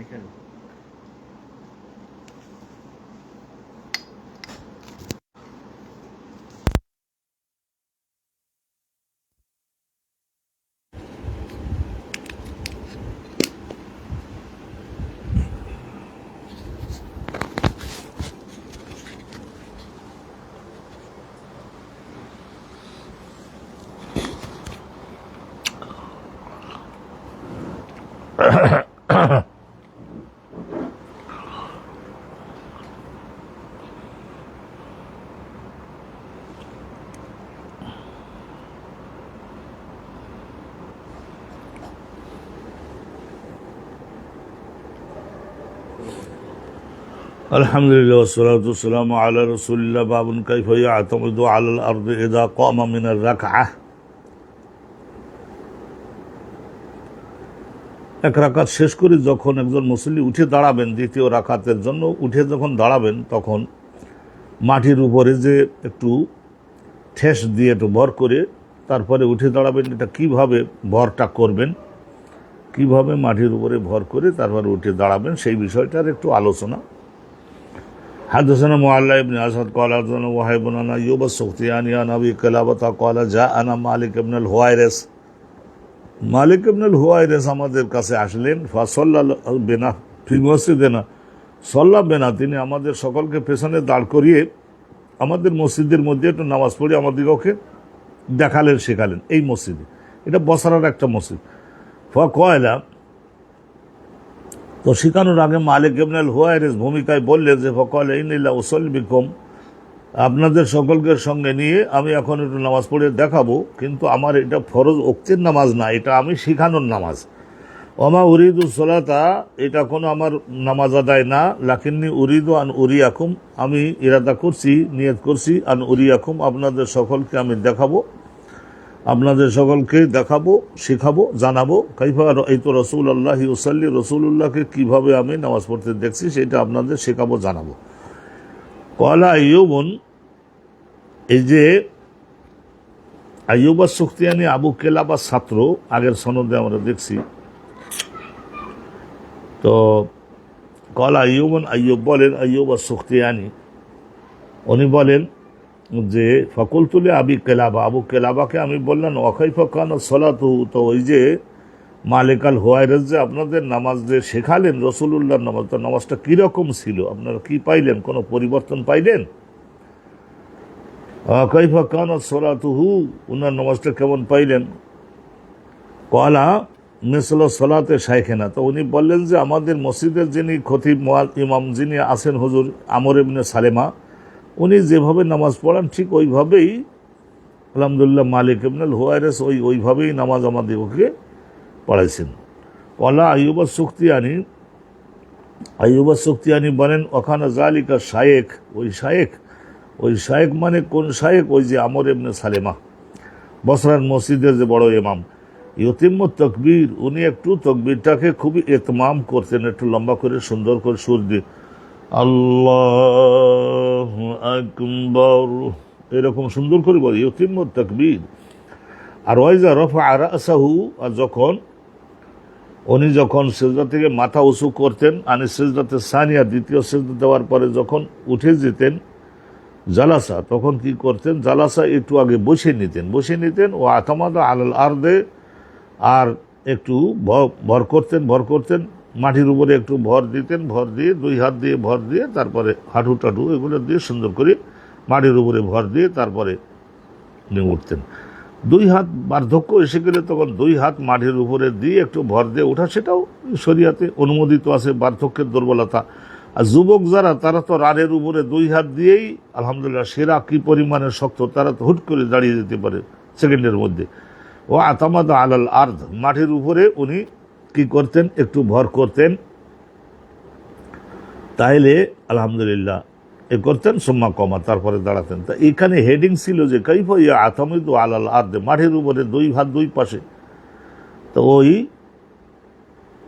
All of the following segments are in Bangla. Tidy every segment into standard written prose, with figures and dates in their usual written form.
পানি খান। আলহামদুলিল্লাহ ওয়াসসালাতু ওয়াসসালামু আলা রাসূলিল্লাহ। বাবুন কাইফা ইয়াতামিদু আলাল আরদি ইযা কামা মিনার রাকআহ। এক রাকাত শেষ করে যখন একজন মুসল্লি উঠে দাঁড়াবেন দ্বিতীয় রাকাতের জন্য, উঠে যখন দাঁড়াবেন তখন মাটির উপরে যে একটু ঠেস দিয়ে একটু ভর করে তারপরে উঠে দাঁড়াবেন। এটা কিভাবে ভরটা করবেন, কিভাবে মাটির উপরে ভর করে তারপরে উঠে দাঁড়াবেন, সেই বিষয়টার একটু আলোচনা। حدثنا معلى بن اسد قال حدثنا وهيب بن ايوب السختياني عن ابي قلابه قال جاءنا مالك بن الهويرث। মালিক ইবনে হুয়াইরিস আমাদের কাছে আসলেন। ফাসাল্লা বিনা ফি মসজিদিনা, সাল্লা বিনা, তিনি আমাদের সকলকে পেছনে দাঁড় করিয়ে আমাদের মসজিদের মধ্যে একটু নামাজ পড়ে আমাদেরকে দেখালেন, শেখালেন। এই মসজিদে, এটা বসরার একটা মসজিদ। ফাকওয়ালা, তো শেখানোর আগে মালিক ইবনে হুয়াইরিস ভূমিকায় বললেন যে ফাকালা ইন্নিলা উসাল্লি বিকুম, আপনাদের সকলকে সঙ্গে নিয়ে আমি এখন একটু নামাজ পড়ে দেখাবো, কিন্তু আমার এটা ফরজ ওক্তের নামাজ না, এটা আমি শেখানোর নামাজ। ওমা উরিদু সলাতা, এটা কোনো আমার নামাজ আদায় না। লাকিন্নি উরিদু আন উরিয়াকুম, আমি ইরাদা করছি, নিয়ত করছি, আন উরিয়াকুম, আপনাদের সকলকে আমি দেখাবো, আপনাদের সকলকে দেখাবো, শেখাবো, জানাবো। কাইফা রাআইতু রাসূলুল্লাহি ইউসাল্লি, রাসূলুল্লাহকে কিভাবে আমি নামাজ পড়তে দেখছি সেটা আপনাদের শেখাবো, জানাবো। কলা আইয়ুবন, এই যে আইয়ুব আস-সুখতিয়ানি আবু কেলাবার ছাত্র, আগের সনদে আমরা দেখছি। তো কলা আইয়ুবন, আইয়ুব বলেন, আইয়ুব আস-সুখতিয়ানি উনি বলেন যে ফাকুলতুলি আবি কেলাবা, আবু কেলাবাকে আমি বললাম ওয়াকাইফা কানা সলাতু, তো ওই যে মালিক আল হুয়াইরিস যে আপনাদের নামাজ যে শেখালেন রাসূলুল্লাহর নামাজ, তো নামাজটা কীরকম ছিল, আপনারা কি পাইলেন, কোনো পরিবর্তন পাইলেন? ওয়াকাইফা কানা সলাতুহু, উনার নামাজটা কেমন পাইলেন? কলা মিসল সলাতে শাইখেনা, তো উনি বললেন যে আমাদের মসজিদের যিনি খতিব ইমাম যিনি আছেন হুজুর আমর ইবনে সালেমা, উনি যেভাবে নামাজ পড়ান ঠিক ওইভাবেই আলহামদুলিল্লাহ মালিক ইবনে হুয়াইরিস ওইভাবেই নামাজ আমাদেরকে পড়াইছেন। কলা আইয়ুব আস-সুখতিয়ানি, আইয়ুব আস-সুখতিয়ানি বলেন ওখানে জালিকা শায়েখ, ওই শায়েখ মানে কোন শায়েখ? ওই যে আমর ইবনে সালেমা, বসরার মসজিদের যে বড় ইমাম। ইউতিম্মু তাকবীর, উনি একটু তকবীরটাকে খুবই ইতমাম করতেন, একটু লম্বা করে সুন্দর করে সুর দিয়ে আল্লাহু আকবার এরকম সুন্দর করে বলে ইউতিম্মু তাকবীর। আর ওয়াইজা রাফা রাসাহু, আর যখন সিজদা থেকে মাথা উঁচু করতেন, আনি সিজদাতে সানিয়া, দ্বিতীয় সিজদা দেওয়ার পরে যখন উঠে যেতেন, জালাসা, তখন কি করতেন? জালাসা, একটু আগে বসে নিতেন। ও আতামাদা আলাল আরদে, আর একটু ভর করতেন মাটির উপরে, একটু ভর দিয়ে দুই হাত দিয়ে ভর দিয়ে, তারপরে হাঁটু টাটু এগুলো দিয়ে সুন্দর করে মাটির উপরে ভর দিয়ে তারপরে উঠতেন। দুই হাত বার্ধক্য এসে গেলে তখন দুই হাত মাটির উপরে দিয়ে একটু ভর দিয়ে ওঠা, সেটাও শরীয়তে অনুমোদিত আছে, বার্ধক্যের দুর্বলতা। আর যুবক যারা, তারা তো রানের উপরে দুই হাত দিয়েই আলহামদুলিল্লাহ, সেরা কি পরিমাণে শক্ত, তারা তো হুট করে দাঁড়িয়ে যেতে পারে সেকেন্ডের মধ্যে। ও আতামাদা আলাল আর্দ, মাটির উপরে উনি কি করতেন? একটু ভর করতেন, তাইলে আলহামদুলিল্লাহ এ করতেন। সুম্মা কমা, তারপরে দাঁড়াতেন। তা এখানে হেডিং ছিল যে কাইফা ইয়া আতামিদু আলাল আর্দে, মাটির উপরে দুই হাত দুই পাশে। তো ওই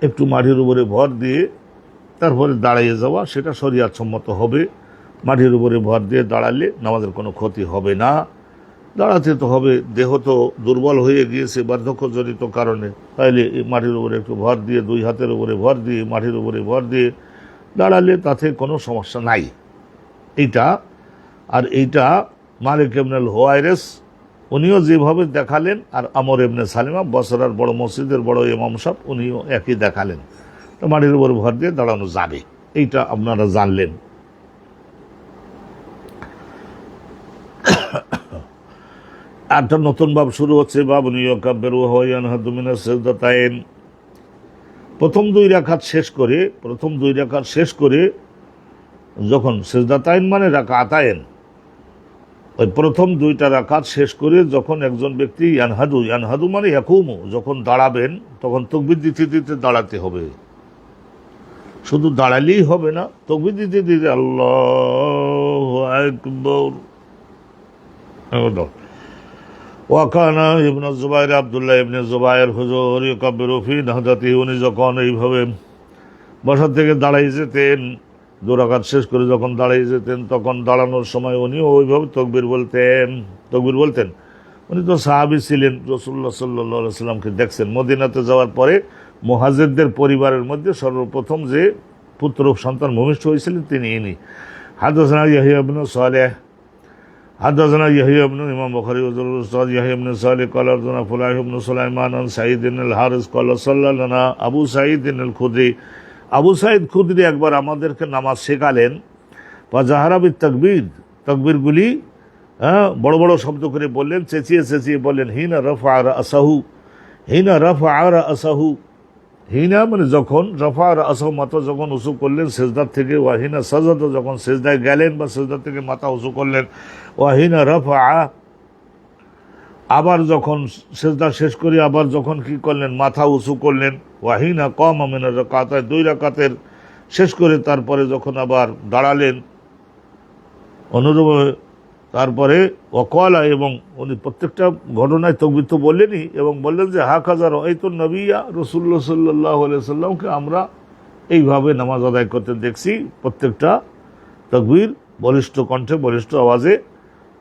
একটু মাটির উপরে ভর দিয়ে তারপরে দাঁড়িয়ে যাওয়া, সেটা শরীয়ত সম্মত হবে। মাটির উপরে ভর দিয়ে দাঁড়ালে নামাজের কোনো ক্ষতি হবে না। দাঁড়াতে তো হবে, দেহ তো দুর্বল হয়ে গিয়েছে বার্ধক্যজনিত কারণে। তাইলে মাটির উপরে একটু ভর দিয়ে, দুই হাতের উপরে ভর দিয়ে, মাটির উপরে ভর দিয়ে দাঁড়ালে তাতে কোনো সমস্যা নাই। এইটা আর এইটা মালিক ইবনুল হুয়াইরিস উনিও যেভাবে দেখালেন, আর আমর ইবনে সালিমা বসরার বড় মসজিদের বড় ইমাম সাহেব উনিও একই দেখালেন। তো মাটির উপর ভর দিয়ে দাঁড়ানো যাবে, এইটা আপনারা জানলেন। একটা নতুন বাব শুরু হচ্ছে, বাব নিয়কাব্বিরু ওয়া ইয়ানহাদু মিনাস সিজদাতাইন। প্রথম দুই রাকাত শেষ করে যখন সিজদাতাইন মানে রাকাতাইন, ওই প্রথম দুইটা রাকাত শেষ করে যখন একজন ব্যক্তি ইয়ানহাদু মানে ইয়াকুমু, যখন দাঁড়াবেন তখন তাকবীর দিতে দিতে দাঁড়াতে হবে। শুধু দাঁড়ালেই হবে না, তাকবীর দিতে দিতে আল্লাহু আকবার। ওয়াকানা ইবনে জুবাইর, আব্দুল্লাহ ইবনে জুবাইর হুজুর ইউকাব্বিরু ফি নাহদাতিহি, উনি যখন এইভাবে বসা থেকে দাঁড়াই যেতেন, দু রাকাত শেষ করে যখন দাঁড়াই যেতেন, তখন দাঁড়ানোর সময় উনিও ওইভাবে তাকবীর বলতেন। উনি তো সাহাবী ছিলেন, রাসূলুল্লাহ সাল্লাল্লাহু আলাইহি ওয়াসাল্লামকে দেখছেন। মদিনাতে যাওয়ার পরে মুহাজিরদের পরিবারের মধ্যে সর্বপ্রথম যে পুত্র সন্তান ভূমিষ্ঠ হয়েছিলেন তিনি ইনি। হাদাসানা ইয়াহইয়া ইবনে সালেহ, حدثنا يحيى بن امام بخاري والاستاذ يحيى بن صالح قال حدثنا فلاح بن سليمان عن سعيد بن الحارث قال صلى لنا ابو سعيد الخدري। আবু সাঈদ খুদরি একবার আমাদেরকে নামাজ শেখালেন। ফাজাহারা বিত তাকবীর, তাকবীরগুলি বড় বড় শব্দ করে বললেন, চেঁচিয়ে বললেন। হিনা রাফা রাসাহু, হিনা মানে যখন, রাফা রাসাহু মাথা যখন উঁচু করলেন সেজদার থেকে, ওয়াহিনা সাজাদা যখন সেজদায় গেলেন বা সেজদার থেকে মাথা উঁচু করলেন, ওয়াহিনা রাফা আবার যখন সেজদা শেষ করে আবার যখন কি করলেন মাথা উঁচু করলেন, ওয়াহিনা কামা মিনার রাকাতায়, দুই রাকাতের শেষ করে তারপরে যখন আবার দাঁড়ালেন অনুরূপ, তারপরে ওয়াকালা, এবং উনি প্রত্যেকটা ঘটনায় তাকবীর তো বললেনই, এবং বললেন যে হাকাযা রাআইতু নবিয়্যা রাসূলুল্লাহ সাল্লাল্লাহু আলাইহি ওয়াসাল্লামকে আমরা এইভাবে নামাজ আদায় করতে দেখছি। প্রত্যেকটা তাকবীর বলিষ্ঠ কণ্ঠে, বলিষ্ঠ আওয়াজে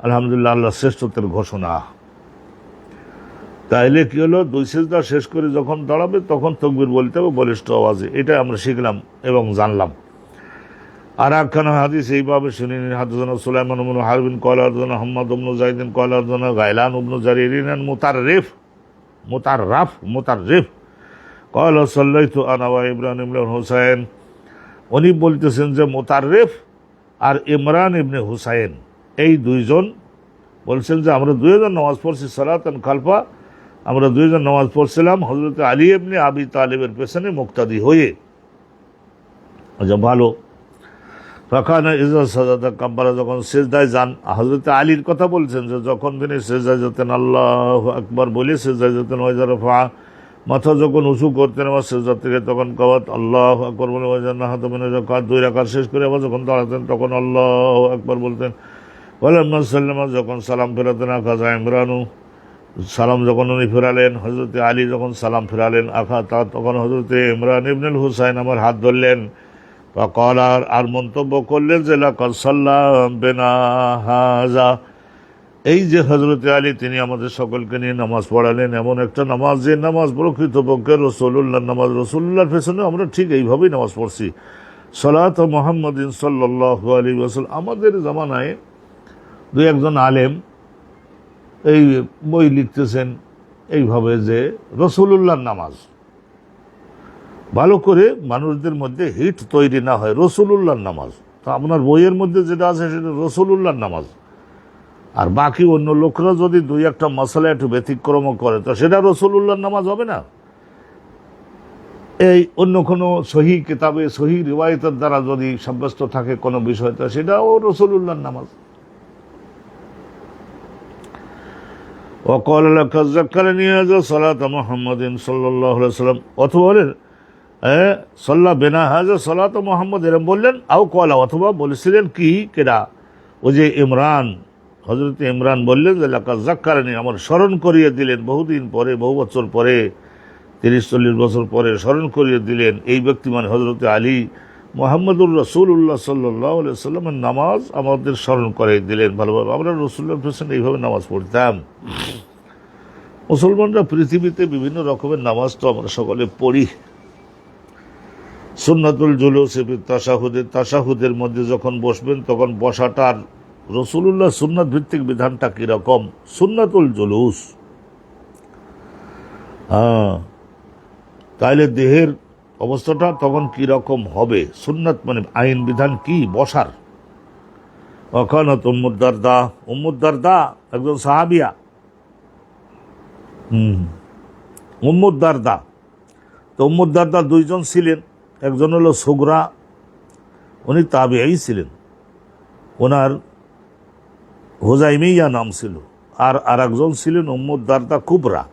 আলহামদুলিল্লাহ, আল্লাহ শ্রেষ্ঠত্বের ঘোষণা। তাইলে কি হলো, দুই সিজদা শেষ করে যখন দাঁড়াবে তখন তাকবীর বলতে হবে বলিষ্ঠ আওয়াজে। এটা আমরা শিখলাম এবং জানলাম। আর একখানা হাদিস এইভাবে শুনে নিন। হাদাসানা সুলাইমান ইবনে হারবিন ক্বালা হাদাসানা হাম্মাদ ইবনে যায়েদ ক্বালা হাদাসানা গায়লান ইবনে জারীর আন মুতাররিফ ক্বালা সাল্লাইতু আনা ওয়া ইমরান ইবনে হুসাইন। উনি বলতেছেন যে মুতাররিফ আর ইমরান ইবনে হুসাইন এই দুইজন বলছেন যে আমরা দুইজন নামাজ পড়ছি সালাতান খালফা, আমরা দুইজন নামাজ পড়ছিলাম হযরত আলী ইবনে আবি তালিবের পেছনে মুক্তাদি হয়ে। আচ্ছা, ভালো। ফাকানা ইজা সাজাদা কাব্বারা, যখন সিজদায় যান, হযরত আলীর কথা বলছেন যে যখন তিনি সিজদায় যেতেন আল্লাহু আকবার বলে সিজদায় যেতেন, ওয়াইজা রাফা মাথা যখন উঁচু করতেন আবার সিজদা থেকে তখন কাবাত আল্লাহু আকবার বলে, ওয়াইজা নাহাদা মিনার রাকাত, দুই রাকাত শেষ করে আবার যখন দাঁড়াতেন তখন আল্লাহু আকবার বলতেন। ওয়ালাম্মা সাল্লামা, যখন সালাম ফেরাতেন, আখাযা ইমরানু, সালাম যখন উনি ফেরালেন, হযরত আলী যখন সালাম ফেরালেন, তখন হযরত ইমরান ইবনুল হুসাইন আমার হাত ধরলেন। ফাকাল, আর মন্তব্য করলেন যে লাকাদ সাল্লা বিনা হাযা, এই যে হযরত আলী তিনি আমাদের সকলকে নিয়ে নামাজ পড়ালেন, এমন একটা নামাজ যে নামাজ প্রকৃতপক্ষে রাসূলুল্লাহর নামাজ, রাসূলুল্লাহর পেছনে আমরা ঠিক এইভাবেই নামাজ পড়ছি। সালাত মুহাম্মাদিন সাল্লাল্লাহু আলাইহি ওয়াসাল্লাম। আমাদের জামানায় দুই একজন আলেম এই বই লিখতেছেন এইভাবে যে রাসূলুল্লাহর নামাজ, ভালো করে মানুষদের মধ্যে হিট তৈরি না হয়, রাসূলুল্লাহর নামাজ। তো আপনার বইয়ের মধ্যে যেটা আছে সেটা রাসূলুল্লাহর নামাজ, আর বাকি অন্য লোকরা যদি দুই একটা মশলা একটু ব্যতিক্রম করে তো সেটা রাসূলুল্লাহর নামাজ হবে না। এই অন্য কোনো সহিহ কিতাবে সহিহ রিওয়ায়াতের দ্বারা যদি সাব্যস্ত থাকে কোনো বিষয়, তো সেটাও রাসূলুল্লাহর নামাজ। ওয়াকাল লাকাদ যাক্কারানি হাযা সালাত মুহাম্মাদিন সাল্লাল্লাহু আলাইহি ওয়াসাল্লাম, অথবা বলেন সাল্লা বিনা হাযা সালাত মুহাম্মদ, এরকম বললেন। আও কলা, অথবা বলেছিলেন কি কেডা, ওই যে ইমরান, হযরত ইমরান বললেন যে লাকাদ যাক্কারানি, আমার স্মরণ করিয়ে দিলেন, বহুদিন পরে, বহু বছর পরে, 30-40 বছর পরে স্মরণ করিয়ে দিলেন। এই ব্যক্তি মানে হযরত আলী মুহাম্মদুর রাসূলুল্লাহ সাল্লাল্লাহু আলাইহি সাল্লামের নামাজ আমাদের স্মরণ করে দিলেন ভালোভাবে। আমরা রাসূলুল্লাহ হোসেন এইভাবে নামাজ পড়তাম। মুসলমানরা পৃথিবীতে বিভিন্ন রকমের নামাজ তো আমরা সকলে পড়ি। সুন্নাতুল জুলুস তাশাহুদের মধ্যে যখন বসবেন তখন বসাটার রাসূলুল্লাহ সুন্নাত ভিত্তিক বিধানটা কিরকম, সুন্নাতুল জুলুস, তাইলে দেহের অবস্থাটা তখন কিরকম হবে, সুন্নাত মানে আইন বিধান কি বসার। ওখানে উম্মুদ দারদা একজন সাহাবিয়া, উম্মুদ দারদা। তো উম্মুদ দারদা দুইজন ছিলেন, একজন হলো সুগরা, উনি তাবিঈ ছিলেন, ওনার হুজাইমিয়া নাম ছিল। আর একজন ছিলেন উম্মুদ দারদা কুবরা,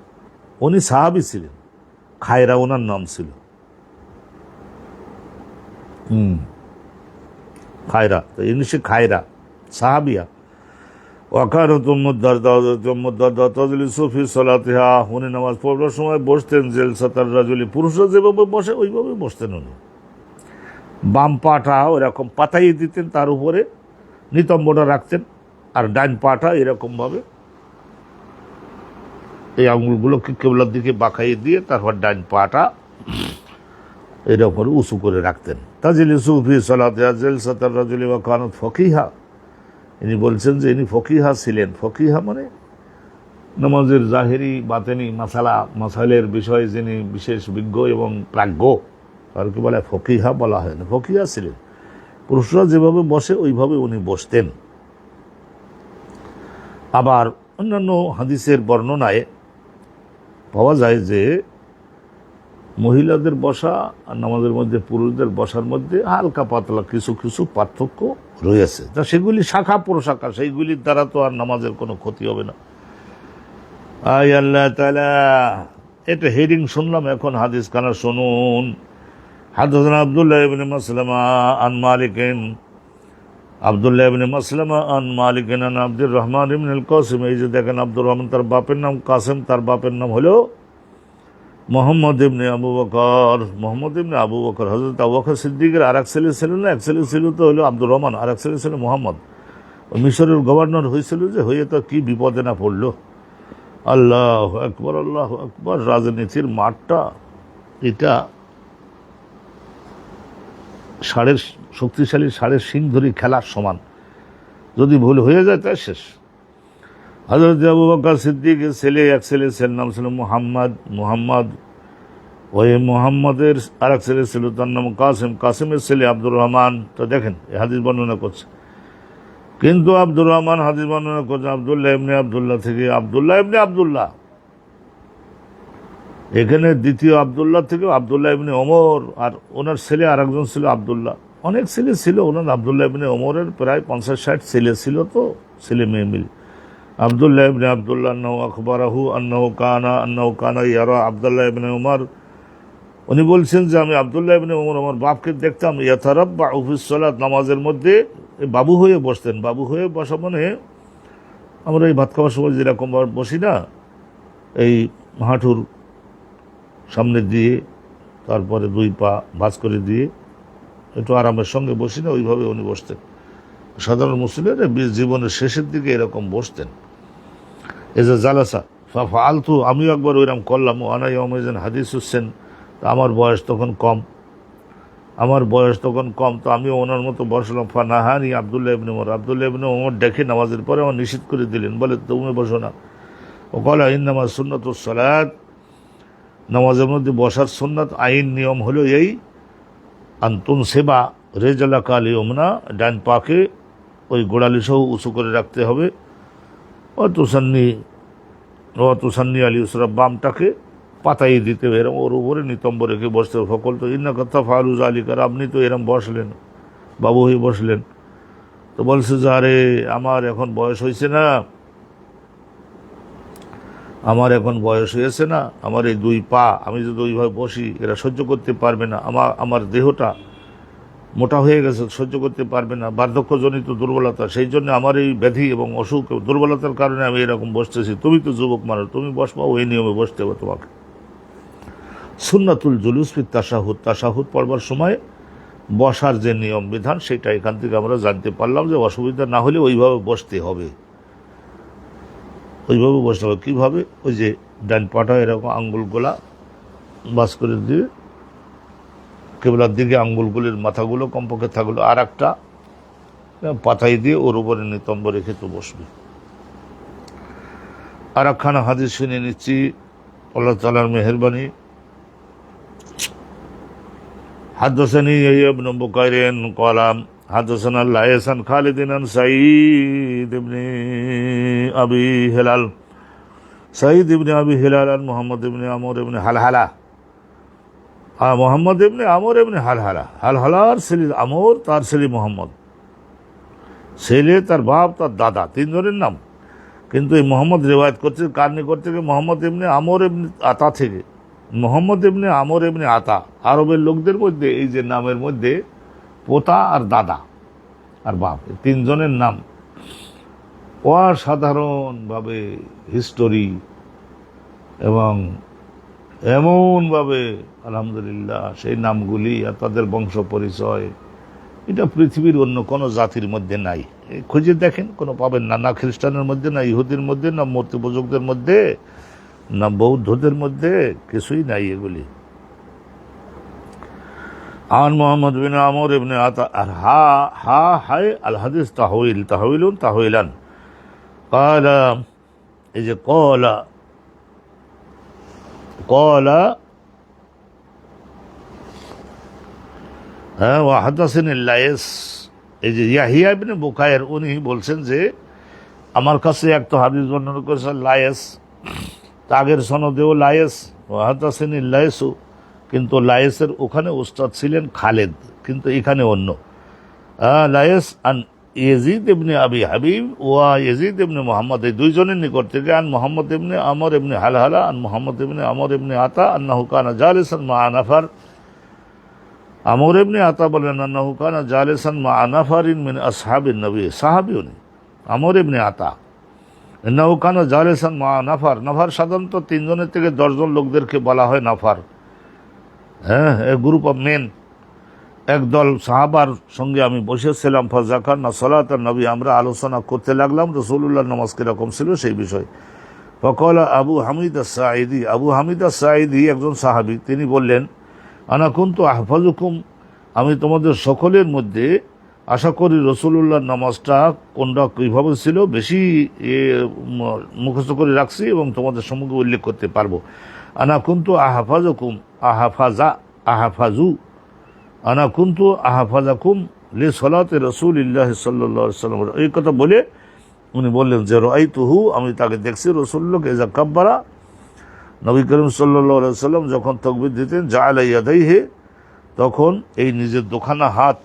উনি সাহাবী ছিলেন, খায়রা ওনার নাম ছিল। খায়রা, তো ইনি সে খায়রা সাহাবিয়া। ওয়াকানাত উম্মুদ দারদা তাজলিসু ফি সালাতিহা, উনি নামাজ পড়বার সময় বসতেন জালসাতার রাজুলি, পুরুষরা যেভাবে বসে ওইভাবে বসতেন উনি। বাম পাটা ওরকম পাতাইয়ে দিতেন, তার উপরে নিতম্বটা রাখতেন, আর ডান পাটা এরকমভাবে এই আঙুলগুলোকে কেবলার দিকে বাঁকাইয়ে দিয়ে তারপর ডান পাটা এরকম উঁচু করে রাখতেন। তাজলিসু ফি সালাতিহা জালসাতার রাজুলি ওয়া কানাত ফকিহা, ইনি বলছেন যে ইনি ফকিহা ছিলেন। ফকিহা মানে নামাজের জাহেরি বাতেনি মাসাইলের বিষয়ে যিনি বিশেষ বিজ্ঞ এবং প্রাজ্ঞ, আর কি বলে ফকিহা বলা হয় না, ফকিহা ছিলেন। পুরুষরা যেভাবে বসে ওইভাবে উনি বসতেন। আবার অন্যান্য হাদিসের বর্ণনায় পাওয়া যায় যে মহিলাদের বসা আর নামাজের মধ্যে পুরুষদের বসার মধ্যে হালকা পাতলা কিছু কিছু পার্থক্য রয়েছে। তা সেগুলি শাখা প্রশাখা, সেইগুলির দ্বারা তো আর নামাজের কোনো ক্ষতি হবে না। আয় আল্লাহ তাআলা, এটা হেডিং শুনলাম, এখন হাদিস খানা শুনুন। হাদাসানা আব্দুল্লাহ ইবনে মাসলামা আন মালিকিন, আব্দুল্লাহ ইবনে মাসলামা আন মালিকিন আন আব্দুর রহমান ইবনে আল কাসিম। এই যে দেখেন আব্দুর রহমান, তার বাপের নাম কাসিম, তার বাপের নাম হলো মোহাম্মদ ইবনে আবু বকর। মোহাম্মদ ইবনে আবু বকর হযরত আবু বকর সিদ্দিকের আর এক ছেলে ছিল না, এক ছেলে ছিল তো হলো আব্দুর রহমান, আর এক ছেলে ছিল মোহাম্মদ। মিশরের গভর্নর হয়েছিল, যে হয়ে তো কি বিপদে না পড়ল। আল্লাহ আকবর, আল্লাহ আকবর। রাজনীতির মাঠটা এটা শক্তিশালী ষাঁড়ের শিং ধরি খেলার সমান, যদি ভুল হয়ে যায় তাই শেষ। হযরত আবু বকর সিদ্দিকের ছেলে, এক ছেলের নাম ছিল মুহাম্মদ। ওই মুহাম্মদের আর এক ছেলে ছিল, তার নাম কাসিম। কাসিমের ছেলে আব্দুর রহমান। তো দেখেন এই হাদিস বর্ণনা করছে, কিন্তু আব্দুর রহমান হাদিস বর্ণনা করছে আব্দুল্লাহ ইবনে আব্দুল্লাহ থেকে। আব্দুল্লাহ ইবনে আব্দুল্লাহ, এখানে দ্বিতীয় আব্দুল্লাহ থেকে আব্দুল্লাহ ইবনে ওমর, আর ওনার ছেলে আর একজন ছিল আব্দুল্লাহ। অনেক ছেলে ছিল ওনার, আব্দুল্লাহ ইবনে ওমরের প্রায় 50-60 ছেলে ছিল, তো ছেলে মেয়ে মিলে। আব্দুল্লাহ ইবনে আব্দুল্লাহ আন্নাহু আখবারাহু আন্নাহু কানা ইয়ারা আব্দুল্লাহ ইবনে ওমর, উনি বলছেন যে আমি আব্দুল্লাহ ইবনে ওমর আমার বাপকে দেখতাম ইয়াতারাব্বাউ ফিস সালাত, নামাজের মধ্যে বাবু হয়ে বসতেন। বাবু হয়ে বসা মানে আমরা এই ভাত খাওয়ার সময় যেরকম বসি না, এই হাঁটুর সামনে দিয়ে তারপরে দুই পা ভাঁজ করে দিয়ে একটু আরামের সঙ্গে বসি না, ওইভাবে উনি বসতেন। সাধারণ মুসলিমরা জীবনের শেষের দিকে এরকম বসতেন। এই যে জালাসা ফালতু, আমিও একবার ওইরকম করলাম। আনাই অমেজন হাদিস হুসেন, আমার বয়স তখন কম, তো আমিও ওনার মতো বসলাম। ফানাহানি আব্দুল্লাহ ইবনে ওমর, আব্দুল্লাহ ইবনে ওমর দেখে নামাজের পরে আমার নিষেধ করে দিলেন, বলে তুমি বসো না। ও কলা ইন্নামা সুন্নাতুস সালাত, নামাজের মধ্যে বসার সুন্নাত আইন নিয়ম হলো এই, আন্তুন সেবা রেজালা কালি ওমনা, ডান পাকে ওই গোড়ালি সহ উঁচু করে রাখতে হবে। তুসান্নি আলী উসরা, বামটাকে পাতাই দিতে হবে, এরম ওর উপরে নিতম্ব রেখে বসতে হবে। ফকল তো ইন্না কথা ফালুজ আলিকার, আপনি তো এরম বসলেন, বাবু হয়ে বসলেন। তো বলছে যে আরে আমার এখন বয়স হয়েছে না, আমার এই দুই পা, আমি যদি ওইভাবে বসি এরা সহ্য করতে পারবে না, আমার দেহটা মোটা হয়ে গেছে, সহ্য করতে পারবে না, বার্ধক্যজনিত দুর্বলতা, সেই জন্য আমার এই ব্যাধি এবং অসুখ দুর্বলতার কারণে আমি এরকম বসতেছি। তুমি তো যুবক মানুষ, তুমি বসবা, ওই নিয়মে বসতে হবে তোমাকে। সুন্নাতুল জুলুস ফি তাশাহুদ, তাশাহুদ পড়বার সময় বসার যে নিয়ম বিধান সেটা এখান থেকে আমরা জানতে পারলাম যে অসুবিধা না হলে ওইভাবে বসতে হবে, ওইভাবে বসতে হবে। কীভাবে? ওই যে ডান পাটা এরকম আঙ্গুলগুলা বাস করে দিয়ে কেবলার দিকে আঙ্গুলগুলির মাথাগুলো কমপক্ষে থাকলো, আর একটা পাতাই দিয়ে ওর উপরে নিতম্ব রেখে তো বসবে। আর একখানা হাদিস শুনে নিচ্ছি, আল্লাহ তাআলার মেহেরবানি। হাদদাসানি ইয়াহইয়া ইবনে বুকাইর قال حدثنا الليث عن خالد عن سعيد بن ابي هلال سعيد بن ابي هلال عن محمد بن عمرو بن حلحلة মোহাম্মদ ইবনে আমর ইবনে হালহালা, হালহালার ছেলে আমর, তার ছেলে মোহাম্মদ, ছেলে তার বাপ তার দাদা, তিনজনের নাম। কিন্তু এই মোহাম্মদ রেওয়ায়ত করছে কার নিকট থেকে? মোহাম্মদ ইবনে আমর ইবনে আতা থেকে। মোহাম্মদ ইবনে আমর ইবনে আতা, আরবের লোকদের মধ্যে এই যে নামের মধ্যে পোতা আর দাদা আর বাপ, তিনজনের নাম অসাধারণভাবে হিস্টোরি এবং এমনভাবে আলহামদুলিল্লাহ সেই নামগুলি আর তাদের বংশ পরিচয়, এটা পৃথিবীর অন্য কোনো জাতির মধ্যে নাই। খুঁজে দেখেন, কোনো পাবেন না, না খ্রিস্টানের মধ্যে, না ইহুদির মধ্যে, না মূর্তি পূজকদের মধ্যে, না বৌদ্ধদের মধ্যে, কিছুই নাই এগুলি। আন মোহাম্মদ বিন আমর ইবনে আতা, আর হায় আল হাদিস তাহইলান কালা, এই যে কলা হ্যাঁ, হাদাসানি লায়েস, এই যে ইয়াহিয়া ইবনে বুকায়ের উনি বলছেন যে আমার কাছে এক তো হাদিস বর্ণনা করেছেন লায়েস, আগের সনদেও লায়েস, হাদাসানি লায়েসু, কিন্তু লায়েসের ওখানে উস্তাদ ছিলেন খালেদ, কিন্তু এখানে অন্য লায়েস আন ইয়াজিদ ইবনে আবি হাবিব ওয়া ইয়াজিদ ইবনে মুহাম্মদ, এই দুইজনের নিকট থেকে আন মুহাম্মদ ইবনে আমর ইবনে হালহালা আন মুহাম্মদ ইবনে আমর ইবনে আতা আন্নাহু কানা জালিসান মা নাফার, আমর ইবনে আতা বলেন আন্নাহু কানা জালিসান মা নাফারিন মিন আসহাবিন নবী, সাহাবী উনি আমর ইবনে আতা, আন্নাহু কানা জালিসান মা নাফার, নাফার সাধারণত তিনজনের থেকে 10 জন লোকদেরকে বলা হয় নাফার, হ্যাঁ, এ গ্রুপ অফ মেন। একদল সাহাবার সঙ্গে আমি বসেছিলাম, ফাজাকার না সালাত নবী, আমরা আলোচনা করতে লাগলাম রাসূলুল্লাহর নামাজ কিরকম ছিল সেই বিষয়। ফকালা আবু হামিদ আস-সাঈদী, আবু হামিদ আস-সাঈদী একজন সাহাবী, তিনি বললেন আনা কুনতু আহফাজুকুম, আমি তোমাদের সকলের মধ্যে আশা করি রাসূলুল্লাহর নামাজটা কোনটা কীভাবে ছিল বেশি মুখস্থ করে রাখছি এবং তোমাদের সম্মুখে উল্লেখ করতে পারবো। আনা কুনতু আহফাজুকুম, আহফাজু আনা কুনতু আহফাজাকুম লি সালাতে রাসূলিল্লাহ সাল্লাল্লাহু আলাইহি ওয়াসাল্লাম, এই কথা বলে উনি বললেন যে রাআইতুহু, আমি তাকে দেখছি, রাসূলুল্লাহ ইযা কাব্বারা, নবী করিম সাল্লাল্লাহু আলাইহি ওয়াসাল্লাম যখন তাকবীর দিতেন, জাআলা ইয়াদাইহি, তখন এই নিজের দোখানা হাত,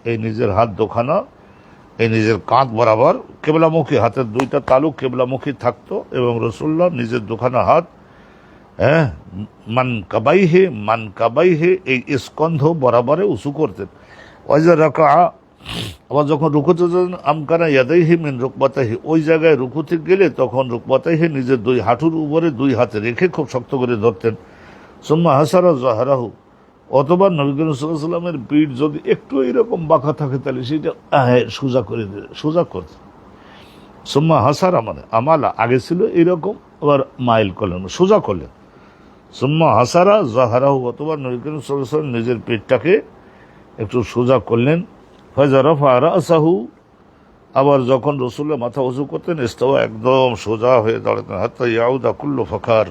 এই নিজের হাত দোখানা এই নিজের কাঁধ বরাবর কেবলামুখী, হাতের দুইটা তালুক কেবলামুখী থাকতো এবং রাসূলুল্লাহ নিজের দোখানা হাত হ্যাঁ মান কাবাইহে এই স্কন্ধ বরাবরে উঁচু করতেন। ওয়াইজা রাকা, আবার যখন রুকুতে যেতেন আমকানা ইয়াদাইহি মিন রুকবাতাইহি, ওই জায়গায় রুকুতে গেলে তখন রুকবাতাইহি নিজের দুই হাঁটুর উপরে দুই হাতে রেখে খুব শক্ত করে ধরতেন। সুম্মা হাসারা জাহরাহু, অথবা নবী করিম সাল্লাল্লাহু আলাইহি ওয়াসাল্লামের পিঠ যদি একটু এরকম বাঁকা থাকে তাহলে সেটা সোজা করে দিলেন, সোজা করতেন। সুম্মা হাসারা মানে আমালা, আগে ছিল এরকম, আবার মাইল করলেন, সোজা করলেন। সুম্মা হাসারা জাহারাহু, অথবা নবী করিম সাল্লাল্লাহু আলাইহি ওয়াসাল্লাম নিজের পেটটাকে একটু সোজা করলেন। ফাইজা রাফা রাসাহু, আবার যখন রাসূলুল্লাহ মাথা উঁচু করতেন ইস্তাওয়া, একদম সোজা হয়ে দাঁড়াতেন। হাত্তা ইয়াউদা কুল্লু ফাখার,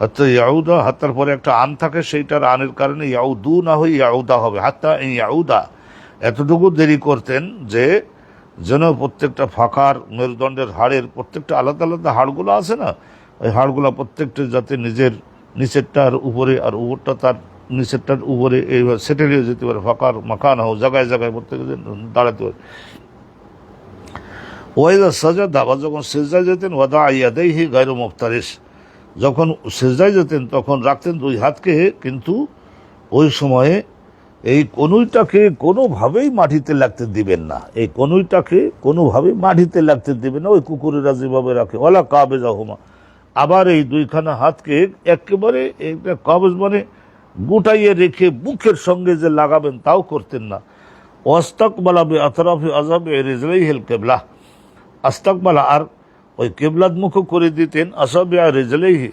হাত্তা ইয়াউদা, হাত্তার পরে একটা আন থাকে, সেইটার আনের কারণে ইয়াউদু না হয়ে ইয়াউদা হবে, হাত্তা ইয়াউদা, এতটুকু দেরি করতেন যে যেন প্রত্যেকটা ফাঁকার মেরুদণ্ডের হাড়ের প্রত্যেকটা আলাদা আলাদা হাড়গুলো আছে না, ওই হাড়গুলো প্রত্যেকটা যাতে নিজের নিচেরটার উপরে আর উপরটা তার নিচেরটার উপরে এইভাবে সেটেল হয়ে যেতে পারে, ফাঁকার মাখান হোক, জায়গায় জায়গায় প্রত্যেক দাঁড়াতে পারে। ওয়াইদা সাজাদা, আবার যখন সিজদায় যেতেন, ওয়াদা ইয়াদাইহি গায়রু মুফতারিশ, যখন সিজদায় যেতেন তখন রাখতেন দুই হাতকে, কিন্তু ওই সময়ে এই কনুইটাকে কোনোভাবেই মাটিতে লাগতে দিবেন না, এই কনুইটাকে কোনোভাবেই মাটিতে লাগতে দিবেন না, ওই কুকুরেরা যেভাবে রাখে, ওয়ালা কাবেজা হুমা, আবার এই দুইখানা হাতকে একেবারে কাবেজ মানে গুটাইয়ে রেখে মুখের সঙ্গে যে লাগাবেন তাও করতেন না। ওয়াস্তাকবালা বিআতরাফি আযাবি রিজলাইহিল কিবলা, আস্তাকবালা আর ওই কিবলাত করে দিতেন আসাবি রিজলাইহি,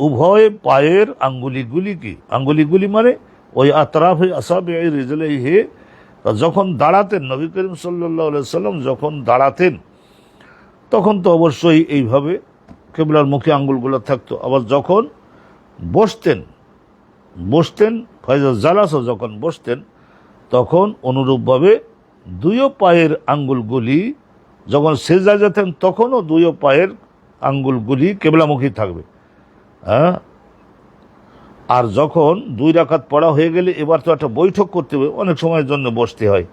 উভয় পায়ের আঙ্গুলিগুলিকে, আঙ্গুলিগুলি মানে ওই আতরাফে আসাবি রিজলাইহি, যখন দাঁড়াতেন নবী করিম সাল্লাল্লাহু আলাইহি সাল্লাম যখন দাঁড়াতেন তখন তো অবশ্যই এইভাবে কিবলার মুখে আঙ্গুলগুলো থাকতো। আবার যখন বসতেন ফাইজা জালাসা, যখন বসতেন তখন অনুরূপভাবে দুইও পায়ের আঙ্গুলগুলি, যখন সেজদায় যেতেন তখনও দুইও পায়ের আঙ্গুলগুলি কিবলামুখী থাকবে। হ্যাঁ, আর যখন 2 রাকাত পড়া হয়ে গেলে এবার তো একটা বৈঠক করতে হবে, অনেক সময়ের জন্য বসতে হয়,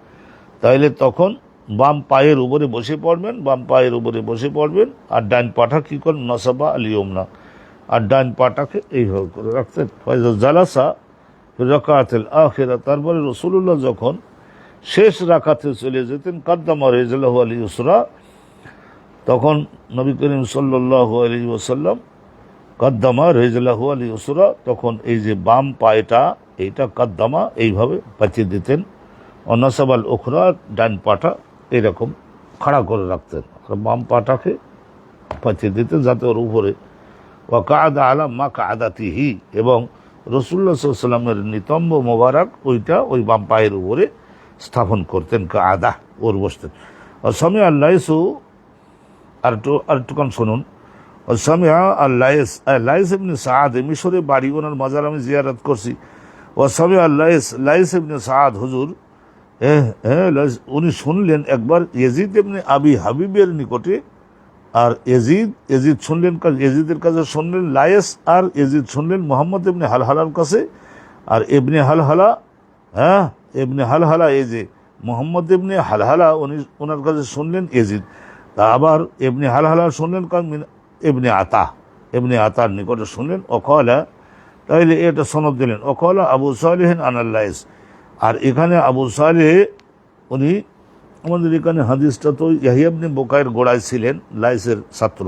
তাইলে তখন বাম পায়ের উপরে বসে পড়বেন, বাম পায়ের উপরে বসে পড়বেন, আর ডান পাটা কী করেন নসাবা আল ইয়মনা, আর ডান পাটাকে এইভাবে করে রাখতেন। ফাইজা জালাসা রাকাতুল আখিরা, তারপরে রাসূলুল্লাহ যখন শেষ রাকাতে চলে যেতেন কাদ্দামা রিজলাহু আল ইউসরা, তখন নবী করিম সাল্লাল্লাহু আলাইহি ওয়াসাল্লাম কাদ্দামা রিজলাহু আল ইউসরা, তখন এই যে বাম পায়টা এইটা কাদ্দামা এইভাবে পাঠিয়ে দিতেন, অনাসাবাল উখরা ডান পাটা এরকম খাড়া করে রাখতেন, আর বাম পাটাকে পাঠিয়ে দিতেন যাতে ওর উপরে ওয়াকাদা আলা মা কাদাতিহি, এবং রাসূলুল্লাহ সাল্লাল্লাহু আলাইহি ওয়াসাল্লামের নিতম্ব মোবারক ওইটা ওই বাম পায়ের উপরে স্থাপন করতেন, কাদা ওর বসতেন। স্বামী আল্লাইসু, আরেকটুখান শুনুন, সামিয়া আল্লাইস, লাইস ইবনে সাআদ, মিশরে বাড়ি, ওনার মাজার আমি জিয়ারত করছি। ও সামিয়া আল্লাইস, লাইস ইবনে সাআদ হুজুর, উনি শুনলেন একবার ইয়াজিদ ইবনে আবি হাবিবের নিকটে, আর ইয়াজিদ শুনলেন, ইয়াজিদের কাছে শুনলেন লাইস, আর ইয়াজিদ শুনলেন মুহাম্মদ ইবনে হালহালার কাছে, আর ইবনে হালহালা, ইবনে হালহালা, এই যে মুহাম্মদ ইবনে হালহালা উনি ওনার কাছে শুনলেন ইয়াজিদ, তা আবার ইবনে হালহালা শুনলেন ইবনে আতার নিকটে শুনলেন। ওকালা, তাইলে এটা সনদ দিলেন, ওকালা আবু সালেহিন আনাল্লাইস, আর এখানে আবু সালেহ উনি আমাদের এখানে হাদিসটা তো ইয়াহইয়া ইবনে বুকাইর গোড়ায় ছিলেন, লাইসের ছাত্র,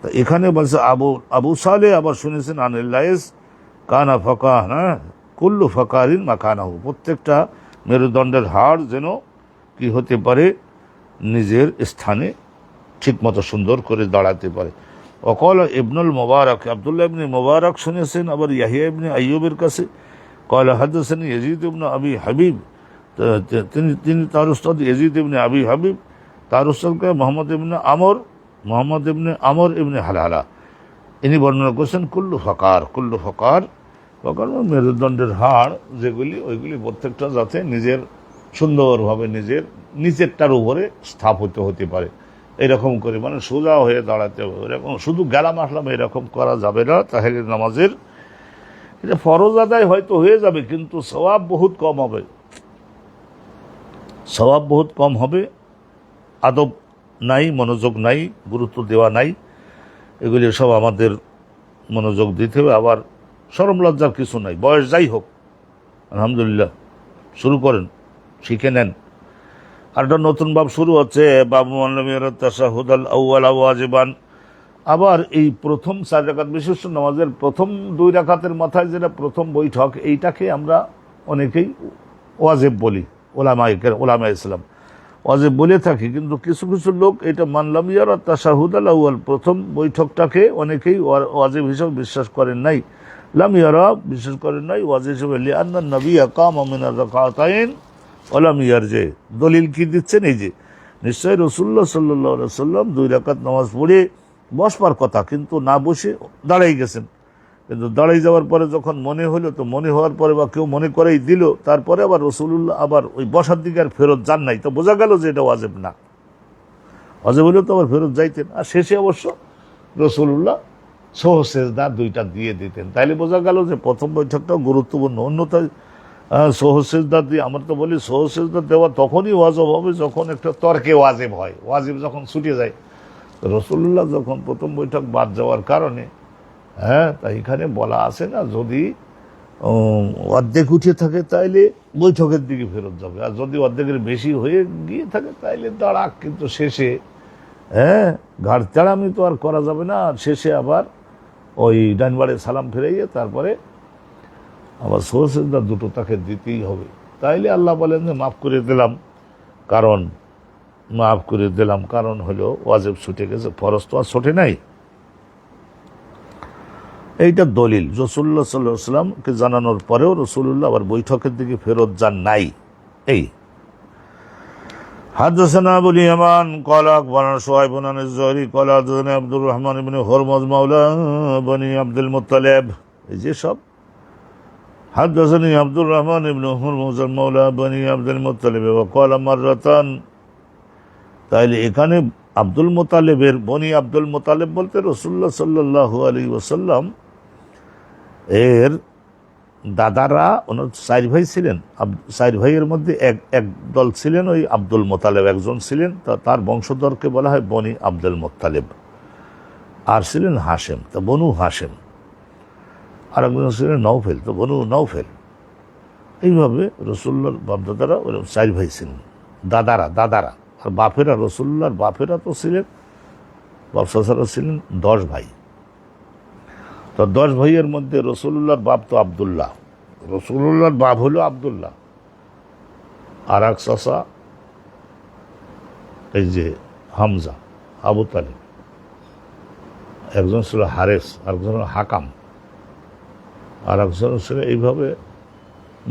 তা এখানে বলছে আবু সালেহ আবার শুনেছেন আনাল্লাইস কানা ফাকাহ, কুল্লু ফাকারিন মাকানাহু, প্রত্যেকটা মেরুদণ্ডের হাড় যেন কি হতে পারে নিজের স্থানে ঠিকমতো সুন্দর করে দাঁড়াতে পারে। অকল ইবনুল মুবারক, আব্দুল্লাহ ইবনে মুবারক শুনেছেন আবার ইয়াহইয়া ইবনে আইয়ুবের কাছে, কয়লা হাদাসানি ইয়াজিদ ইবনে আবি হাবিব, তিনি তার উস্তাদ ইয়াজিদ ইবনে আবি হাবিব, তার উস্তাদকে মোহাম্মদ ইবনে আমর ইবনে হালহালা, ইনি বর্ণনা করছেন কুল্লু ফাকার মেরুদণ্ডের হাড় যেগুলি, ওইগুলি প্রত্যেকটা যাতে নিজের সুন্দরভাবে নিজের নিচেরটার উপরে স্থাপিত হতে পারে, এরকম করে, মানে সোজা হয়ে দাঁড়াতে হবে। এরকম শুধু গেলাম আসলাম এরকম করা যাবে না, তাহলে নামাজের এটা ফরজ আদায় হয়তো হয়ে যাবে কিন্তু সওয়াব বহুত কম হবে, আদব নাই, মনোযোগ নাই, গুরুত্ব দেওয়া নাই, এগুলি সব আমাদের মনোযোগ দিতে হবে। আবার শরম লজ্জার কিছু নাই, বয়স যাই হোক আলহামদুলিল্লাহ শুরু করেন, শিখে নেন। আর একটা নতুন বাব শুরু হচ্ছে, বাবু তাশাহুদ আল আউয়াল ওয়াজিবান। আবার এই প্রথম 4 রাকাত বিশিষ্ট নামাজের প্রথম 2 রাকাতের মাথায় যেটা প্রথম বৈঠক, এইটাকে আমরা অনেকেই ওয়াজিব বলি, ওলামা ইসলাম ওয়াজিব বলে থাকি, কিন্তু কিছু কিছু লোক এটা মানলাম ইয়ারা তাশাহুদ আল আউয়াল, প্রথম বৈঠকটাকে অনেকেই ওয়াজিব হিসেবে বিশ্বাস করেন নাই, বিশ্বাস করেন নাই ওয়াজিব হিসেবে, লিআন্না নবী কামা মিনার রাকাতাইন ওলাম ইয়ারজে। দলিল কি দিচ্ছেন, এই যে নিশ্চয়ই রাসূলুল্লাহ সাল্লাল্লাহু আলাইহি ওয়াসাল্লাম 2 রাকাত নামাজ পড়ে বসবার কথা, কিন্তু না বসে দাঁড়াই গেছেন, কিন্তু দাঁড়াই যাওয়ার পরে যখন মনে হলো, তো মনে হওয়ার পরে বা কেউ মনে করেই দিল, তারপরে আবার রাসূলুল্লাহ আবার ওই বসার দিকে আর ফেরত যান নাই, তো বোঝা গেল যে এটা ওয়াজিব না, ওয়াজিব হলেও তো আবার ফেরত যাইতেন। আর শেষে অবশ্য রাসূলুল্লাহ সহসেজদা 2টা দিয়ে দিতেন, তাইলে বোঝা গেল যে প্রথম বৈঠকটাও গুরুত্বপূর্ণ। অন্যথায় সহসেজদা দিয়ে, আমরা তো বলি সহসেজদা দেওয়া তখনই ওয়াজিব হবে যখন একটা তর্কে ওয়াজিব হয়, ওয়াজিব যখন ছুটে যায়। রাসূলুল্লাহ যখন প্রথম বৈঠক বাদ যাওয়ার কারণে, তাই এখানে বলা আছে না, যদি অর্ধেক উঠে থাকে তাইলে বৈঠকের দিকে ফেরত যাবে, আর যদি অর্ধেকের বেশি হয়ে গিয়ে থাকে তাইলে দাঁড়াক, কিন্তু শেষে ঘাড় চাড়ামি তো আর করা যাবে না, আর শেষে আবার ওই ডাইনবারে সালাম ফিরাইয়ে তারপরে আবার সহজ সেজদা দুটো তাকে দিতেই হবে। তাইলে আল্লাহ বলেন যে মাফ করে দিলাম, কারণ হলো ওয়াজিব ছুটে গেছে, ফরজ তো আর ছুটে নাই। এইটা দলিল রাসূলুল্লাহ সাল্লাল্লাহু আলাইহি ওয়াসাল্লামকে জানানোর পরেও রাসূলুল্লাহ আবার বৈঠকের দিকে ফেরত যান নাই। এই হাদাসানা আবুল ইয়ামান ক্বালা আখবারানা শুআইব আন আয-যুহরি ক্বালা হাদাসানা আব্দুর রহমান ইবনে হুরমুজ মাওলা বনি আব্দুল মুত্তালিব। এই যে সব হাদাসানি আব্দুর রহমান ইবনে হুরমুজ মাওলা বনি আব্দুল মুত্তালিব ওয়া ক্বালা মাররাতান। তাইলে এখানে আব্দুল মুত্তালিবের বনি আব্দুল মুত্তালিব বলতে রাসূলুল্লাহ সাল্লাল্লাহু আলাইহি ওয়াসাল্লাম এর দাদারা ওনার 4 ভাই ছিলেন। 4 ভাইয়ের মধ্যে এক দল ছিলেন ওই আব্দুল মুত্তালিব, একজন ছিলেন তার বংশধরকে বলা হয় বনি আব্দুল মুত্তালিব। আর ছিলেন হাশেম, তা বনু হাশেম। আর একজন ছিলেন নওফেল, তো বনু নওফেল। এইভাবে রাসূলুল্লাহর বাপদাদারা ওই 4 ভাই ছিলেন, দাদারা। আর বাপেরা, রাসূলুল্লাহর বাপেরা তো ছিলেন, বাপসাসারা ছিলেন 10 ভাই। তো 10 ভাইয়ের মধ্যে রাসূলুল্লাহর বাপ তো আব্দুল্লাহ, রাসূলুল্লাহর বাপ হলো আব্দুল্লাহ। আর এক চাচা এই যে হামজা, আবু তালিব। একজন ছিল হারেস, আরেকজন হাকাম, আর একজন ছিল এইভাবে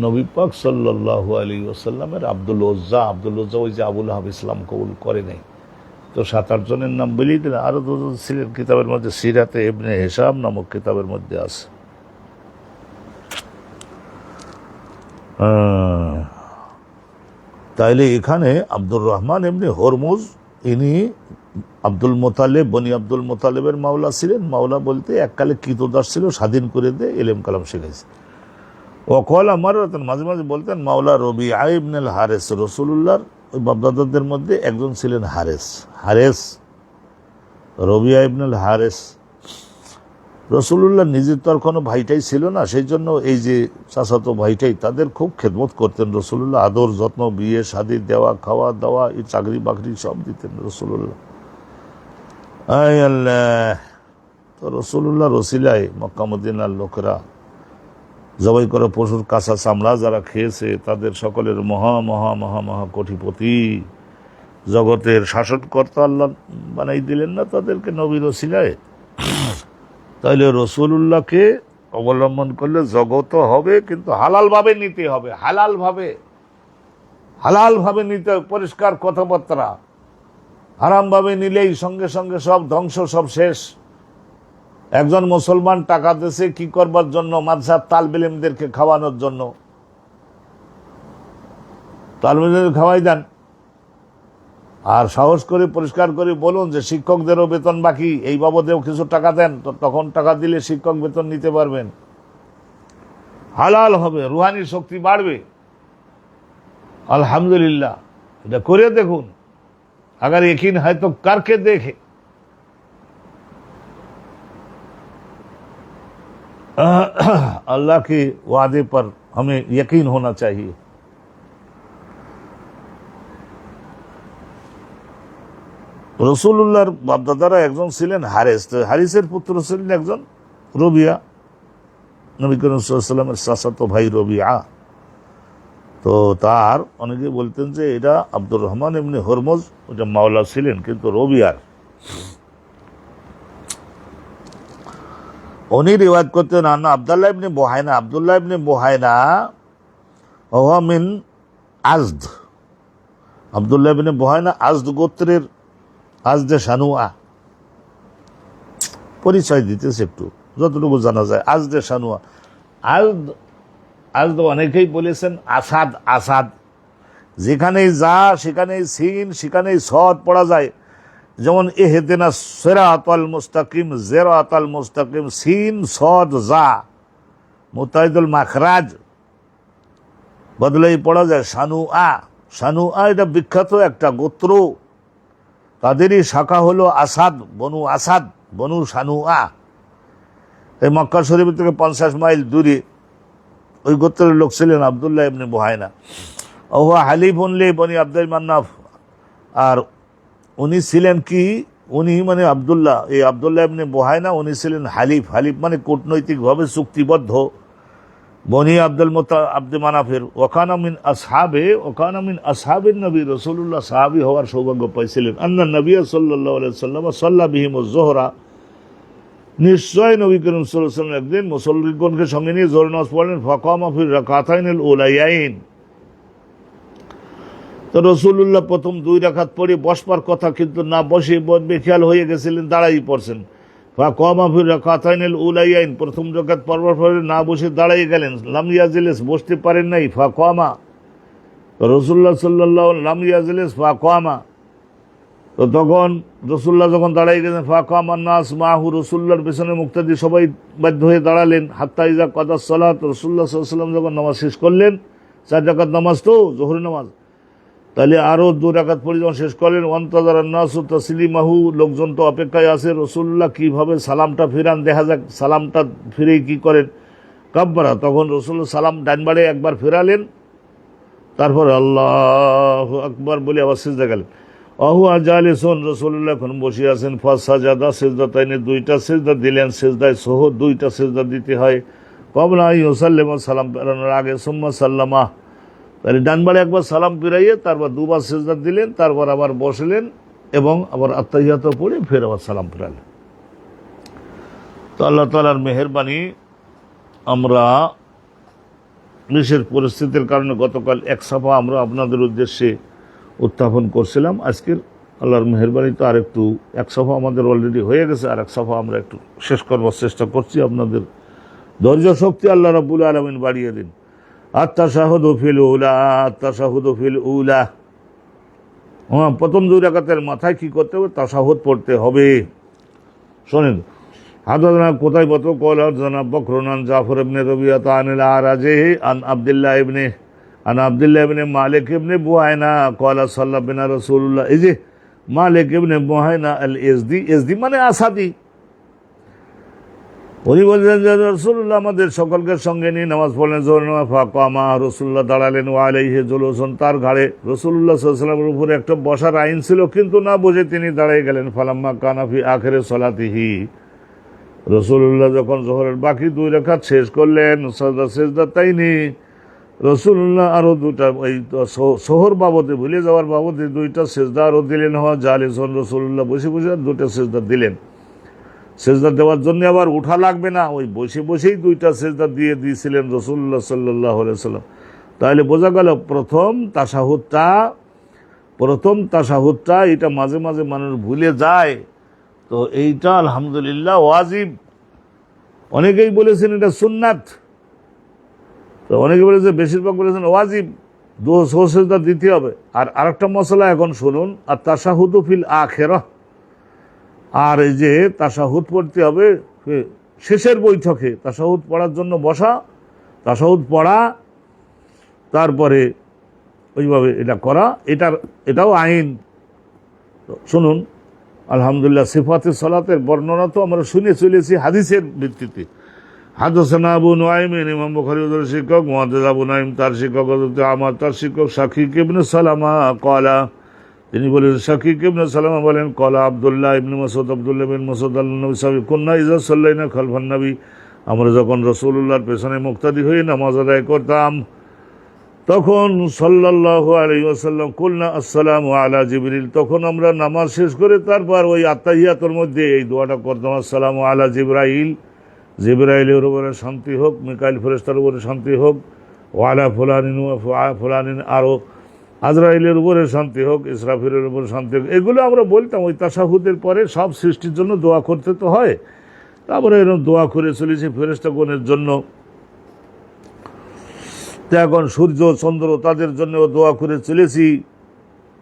নবী পাক সাল্লাল্লাহু আলাইহি ওয়াসাল্লামের আব্দুল উজ্জা। ওই যে আবুল আহাব ইসলাম কবুল করে নাই, তো 7-8 জনের নাম বলেই দিলেন। আরও 2 জন ছিলেন, কিতাবের মধ্যে সিরাতে ইবনে হিশাম নামক কিতাবের মধ্যে আছে। তাইলে এখানে আব্দুর রহমান ইবনে হুরমুজ, ইনি আব্দুল মুত্তালিব, বনি আব্দুল মুত্তালিবের মাওলা ছিলেন। মাওলা বলতে এককালে কৃতদাস ছিল, স্বাধীন করে দিয়ে এলেম কালাম শিখাইছে। ওয়াকাল আমার মাঝে মাঝে বলতেন মাওলা রবিআ ইবনে আল হারিস। রাসূলুল্লাহর ওই বাপদাদাদের মধ্যে একজন ছিলেন হারেস, রবিআ ইবনে আল হারিস। রাসূলুল্লাহ নিজের তো আর কোনো ভাইটাই ছিল না, সেই জন্য এই যে চাচাতো ভাইটাই তাদের খুব খেদমত করতেন রাসূলুল্লাহ। আদর যত্ন, বিয়ে শাদী, দেওয়া খাওয়া দাওয়া, এই চাকরি বাকরি সব দিতেন রাসূলুল্লাহ। আয় আল্লাহ! তো রাসূলুল্লাহর ওসিলায় মক্কা মদিনার লোকেরা জবাই করা পশুর কাঁচা চামড়া যারা খেয়েছে তাদের সকলের মহা মহা মহা মহা কোটিপতি, জগতের শাসনকর্তা আল্লাহ বানাই দিলেন না তাদেরকে নবীর ওসিলায়। তাইলে রাসূলুল্লাহকে অবলম্বন করলে জগৎ হবে, কিন্তু হালালভাবে নিতে হবে। হালালভাবে নিতে, পরিষ্কার কথাবার্তা। হারামভাবে নিলেই সঙ্গে সঙ্গে সব ধ্বংস, সব শেষ। একজন মুসলমান টাকা দিয়েছে কি করবার জন্য? মাদ্রাসার তালিবে ইলমদেরকে খাওয়ানোর জন্য। তালিবে ইলম খাওয়াই দেন, আর সাহস করে পরিষ্কার করে বলুন যে শিক্ষকদেরও বেতন বাকি, এই বাবদেও কিছু টাকা দেন। তো তখন টাকা দিলে শিক্ষক বেতন নিতে পারবেন। হালাল হবে, রুহানি শক্তি বাড়বে। আলহামদুলিল্লাহ, এটা করে দেখুন। अगर यकीन है तो करके देखे। अल्लाह के वादे पर हमें यकीन होना चाहिए। রসুলুল্লাহর বাপদাদারা একজন ছিলেন হারেস, হারিসের পুত্র ছিলেন একজন রবিয়া, নবী করিম সাল্লাল্লাহু আলাইহি ওয়াসাল্লামের চাচাতো ভাই রবিয়া। তো তার অনেকে বলতেন যে এটা আব্দুর রহমান ইবনে হুরমুজ, ওটা মাওলা ছিলেন, কিন্তু রবিয়ার। উনি রিওয়ায়াত করতেন না আব্দুল্লাহ ইবনে বুহাইনা ওয়া মিন আজদ। আব্দুল্লাহ ইবনে বুহাইনা আজদ গোত্রের, আজদে শানুয়া। পরিচয় দিতেছে একটু, যতটুকু জানা যায়। আজদে শানুয়া, আজদ অনেকেই বলেছেন আসাদ। যেখানেই যা সেখানেই সিন, সেখানেই সদ পড়া যায়। যেমন ইহদিনা সিরাতাল মুস্তাকিম, জিরাতাল মুস্তাকিম, সিন সদ যা, মুতাইদুল মাখরাজ বদলেই পড়া যায়। শানুআ এটা বিখ্যাত একটা গোত্র, তাদেরই শাখা হলো আসাদ, বনু শানুআ। এই মক্কা শরীফ থেকে 50 মাইল দূরে ওই গোত্রের লোক ছিলেন আব্দুল্লাহ ইবনে বুহাইনা। ওহা হালিফুন লি বনি আব্দুল মান্নাফ। আর উনি ছিলেন কি, উনি মানে আব্দুল্লাহ ইবনে বুহাইনা, উনি ছিলেন হালিফ। মানে কূটনৈতিকভাবে চুক্তিবদ্ধ বনি আব্দে মানাফের ওকানা মিন আসহাবিন নবী, রাসূলুল্লাহ সাহাবী হওয়ার সৌভাগ্য পাইছিলেন। আন্না নবী সাল্লাল্লাহু আলাইহি ওয়াসাল্লাম সাল্লা বিহিমুজ যোহরা, নিশ্চয় নবী করিম সাল্লাল্লাহু আলাইহি ওয়াসাল্লাম একদিন মুসল্লিগণকে সঙ্গে নিয়ে যোহর নামাজ পড়লেন। ফাকামা ফি রাকাতাইনিল উলাইয়াইন, তো রাসূলুল্লাহ প্রথম 2 রাকাত পড়ে বসবার কথা, কিন্তু না বসে বেখেয়াল হয়ে গেছিলেন, দাঁড়াই পড়ছেন। ফাকামা ফি রাকাতাইনিল উলাইয়াইন, প্রথম রাকাত পড়বার পরে না বসে দাঁড়াই গেলেন। লাম ইয়াজলিস, বসতে পারেন নাই। ফাকামা, রাসূলুল্লাহ সাল্লাল্লাহু লাম ইয়াজলিস ফাকামা, তো তখন রাসূলুল্লাহ যখন দাঁড়াই গেলেন, ফাকামা নাস মাহু, রাসূলুল্লাহর পেছনে মুক্তাদি সবাই বাধ্য হয়ে দাঁড়ালেন। হাত্তা ইজা কাদাস সালাত, রাসূলুল্লাহ সাল্লাল্লাহু আলাইহি ওয়াসাল্লাম যখন নামাজ শেষ করলেন, 4 রাকাত নামাজ তো যোহরের নামাজ, তাহলে আরো 2 রাকাত পড়ে যখন শেষ করলেন, ওয়ান্তাযারান নাসু তাসলিমাহু, লোকজন তো অপেক্ষায় আছে রাসূলুল্লাহ কিভাবে সালামটা ফিরান, দেখা যাক সালামটা ফিরে কি করেন। কাব্বারা, তখন রাসূলুল্লাহ সালাম ডান বাড়ে একবার ফেরালেন, তারপর আল্লাহু আকবার বলে আবার সিজদা গেলেন। অহু জালিসুন, রাসূলুল্লাহ এখন বসে আছেন। ফাসাজাদা, সিজদাতাইনে, 2টা সিজদা দিলেন। সিজদায়ে সুহু 2টা সিজদা দিতে হয় ক্বাবলা আন ইউসাল্লিমা, সালাম ফেরানোর আগে। সুম্মা সাল্লামা, তাহলে ডান বাড়ে একবার সালাম ফিরাইয়ে তারপর 2 বার সিজদা দিলেন, তারপর আবার বসলেন এবং আবার আত্তাহিয়াত পড়ে ফের আবার সালাম ফিরালেন। তো আল্লাহ তাআলার মেহেরবানি, আমরা দেশের পরিস্থিতির কারণে গতকাল 1 সাফা আমরা আপনাদের উদ্দেশ্যে উত্থাপন করছিলাম। আজকের আল্লাহর মেহেরবানি তো আরেকটু 1 সাফা আমাদের অলরেডি হয়ে গেছে, আর 1 সাফা আমরা একটু শেষ করবার চেষ্টা করছি। আপনাদের ধৈর্য শক্তি আল্লাহ রাব্বুল আলামিন বাড়িয়ে দিন। আত-তাশাহুদু ফিল উলা, আত-তাশাহুদু ফিল উলা, প্রথম 2 রাকাতের মাথায় কি করতে হবে? তাশাহুদ পড়তে হবে। শোনেন, হাদানা কোথায় বত কলা জানা বকরুনান জাফর ইবনে রবিয়াত আনিল আরাজে আন আব্দুল্লাহ ইবনে মালিক ইবনে বুহাইনা কলা সাল্লাল্লাহু বিনা রাসূলুল্লাহ। এই যে মালিক ইবনে বুহাইনা আল ইজদি মানে আসাদি, উনি বললেন যে রাসূলুল্লাহ আমাদের সকলকে সঙ্গে নিয়ে নামাজ পড়লেন যোহর নামাজ। ফাকামা, রাসূলুল্লাহ দাঁড়ালেন। ওয়া আলাইহি জুলুসুন, তার ঘাড়ে রাসূলুল্লাহ সাল্লাল্লাহু আলাইহি ওয়াসাল্লামের উপরে একটা বসার আইন ছিল, কিন্তু না বুঝে তিনি দাঁড়িয়ে গেলেন। ফালাম্মা কানা ফি আখিরি সালাতিহি, রাসূলুল্লাহ যখন যোহরের বাকি 2 রাকাত শেষ করলেন, সিজদাতাইনি, রাসূলুল্লাহ আরো 2টা ওই সোহর বাবদে, ভুলে যাওয়ার বাবদে 2টা সিজদা আরো দিলেন। হওয়া জালিসুন, রাসূলুল্লাহ বসে বসে 2টা সিজদা দিলেন। সিজদা দেওয়ার জন্য আবার উঠা লাগবে না, ওই বসে বসেই 2টা সিজদা দিয়েছিলেন রাসূলুল্লাহ সাল্লাল্লাহু আলাইহি ওয়াসাল্লাম। তাহলে বোঝা গেল প্রথম তাশাহুদটা এটা মাঝে মাঝে মানুষ ভুলে যায়। তো এইটা আলহামদুলিল্লাহ ওয়াজিব। অনেকেই বলেছেন এটা সুন্নাত, তো অনেকে বলেছে, বেশিরভাগ বলেছেন ওয়াজিব, 2 সিজদা দিতে হবে। আর আরেকটা মশলা এখন শুনুন, আর তাশাহুদু ফিল আখিরাহ, আর এই যে তাশাহুদ পড়তে হবে শেষের বৈঠকে, তাশাহুদ পড়ার জন্য বসা, তাশাহুদ পড়া, তারপরে ওইভাবে এটা করা, এটাও আইন। শুনুন, আলহামদুলিল্লাহ সিফাতে সালাতের বর্ণনা তো আমরা শুনে চলেছি হাদিসের ভিত্তিতে। হাদাসানা আবু নুআইম, ইমাম বুখারীর শিক্ষক মুহাদ্দিস আবু নুআইম, তার শিক্ষক হযরত আমার, তার শিক্ষক শাকিক ইবনে সালামা কলা, তিনি বলেন, শাকিক ইবনে সালামা বলেন, কলা আব্দুল্লাহ ইবনে মাসউদ, আব্দুল্লাহ ইবনে মাসউদ আন-নবী সাল্লাল্লাহু কুন্না ইযা সাল্লাইনা খালফান নবী, আমরা যখন রাসূলুল্লাহর পেছনে মুক্তাদি হয়ে নামাজ আদায় করতাম, তখন সাল্লাল্লাহু আলাইহি ওয়াসাল্লাম কুলনা আসসালামু আলা জিবরিল, তখন আমরা নামাজ শেষ করে তারপর ওই আত্তাহিয়াতের মধ্যে এই দোয়াটা করতাম, আসসালামু আলা জিবরাইল, জিবরাইলের উপরে শান্তি হোক, মিকাইল ফেরেশতার উপরে শান্তি হোক, ওয়ালা ফুলানিন ওয়া ফুলানিন, আরও আজরাইলের উপরে শান্তি হোক, ইসরাফিলের উপরে শান্তি হোক। এগুলো আমরা বলতাম ওই তাশাহুদের পরে। সব সৃষ্টির জন্য দোয়া করতে তো হয়, তারপরে এরকম দোয়া করে চলেছি ফেরেশতাগণের জন্য। তো এখন সূর্য চন্দ্র তাদের জন্য দোয়া করে চলেছি,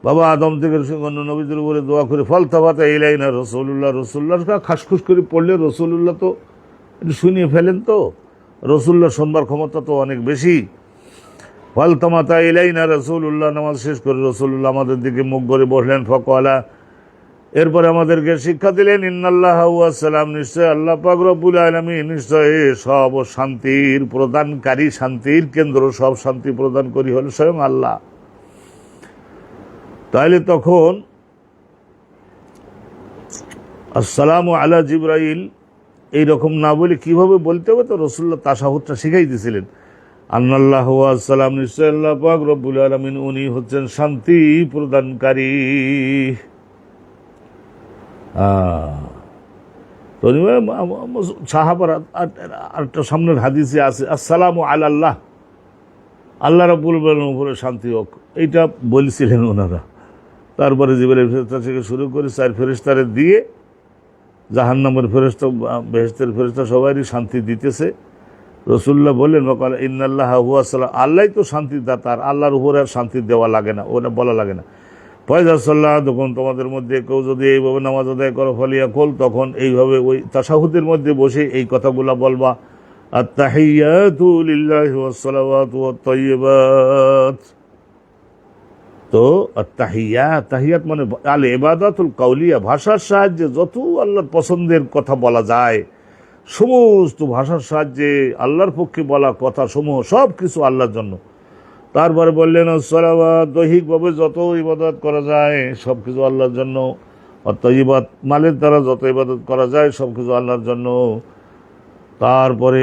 বাবা আদম থেকে অন্য নবীদের উপরে দোয়া করে। ফালতাফাতা ইলাইনা রাসূলুল্লাহ খাসখুস করে পড়লে রাসূলুল্লাহ তো একটু শুনিয়ে ফেলেন, তো রাসূলুল্লাহ শুনবার ক্ষমতা তো অনেক বেশি। ফালতামাতা ইলাইনা রাসূলুল্লাহ, নামাজ শেষ করে রাসূলুল্লাহ আমাদের দিকে মুখ করে বসলেন। ফাকালা, এরপরে আমাদেরকে শিক্ষা দিলেন, ইন্নাল্লাহা হুয়াস সালাম, নিশ্চয় আল্লাহ পাক রব্বুল আলামিন নিশ্চয় সব শান্তির প্রদানকারী, শান্তির কেন্দ্র, সব শান্তি প্রদান করি হল স্বয়ং আল্লাহ। তাহলে তখন আসসালামু আলা জিবরাইল এইরকম না বলে কিভাবে বলতে হবে, তো রাসূলুল্লাহ তাশাহুদটা শিখাই দিয়েছিলেন। আন্নাল্লাহু আসসালাম, নিশ্চয় আল্লাহ পাক রব্বুল আলামিন উনি হচ্ছেন শান্তি প্রদানকারী। সাহাবার আরেকটা সামনের হাদিসে আছে আসসালামু আলাল্লাহ, আল্লাহ রাব্বুল আলামিনের উপরে শান্তি হোক, এইটা বলছিলেন ওনারা। তারপরে জিবরাইল ফেরেশতা থেকে শুরু করে 4 ফেরেশতারে দিয়ে জাহান্নামের ফেরেশতা, বেহেশতের ফেরেশতা সবারই শান্তি দিতেছে। রাসূলুল্লাহ বললেন ওয়াকাল ইন্নাল্লাহা হুয়া সালাম, আল্লাহই তো শান্তিদাতা, আর আল্লাহর উপরে আর শান্তি দেওয়া লাগে না, ওটা বলা লাগে না। ফয়জা সাল্লাহ, তখন তোমাদের মধ্যে কেউ যদি এইভাবে নামাজ আদায় করো ফলিয়া কোল, তখন এইভাবে ওই তাশাহুদের মধ্যে বসে এই কথাগুলা বলবা, আত-তাহিয়াতু লিল্লাহি ওয়াস-সালাওয়াতু ওয়াত-তাইয়্যিবাত। তো আত-তাহিয়াত, তাহিয়াত মানে আল ইবাদাতুল কাউলিয়া, ভাষার সাহায্যে যত আল্লাহর পছন্দের কথা বলা যায়, সমস্ত ভাষার সাহায্যে আল্লাহর পক্ষে বলা কথা সমূহ সব কিছু আল্লাহর জন্য। তারপরে বললেন সালাওয়াত, দৈহিকভাবে যত ইবাদত করা যায় সব কিছু আল্লাহর জন্য। অতএব মালের দ্বারা যত ইবাদত করা যায় সব কিছু আল্লাহর জন্য। তারপরে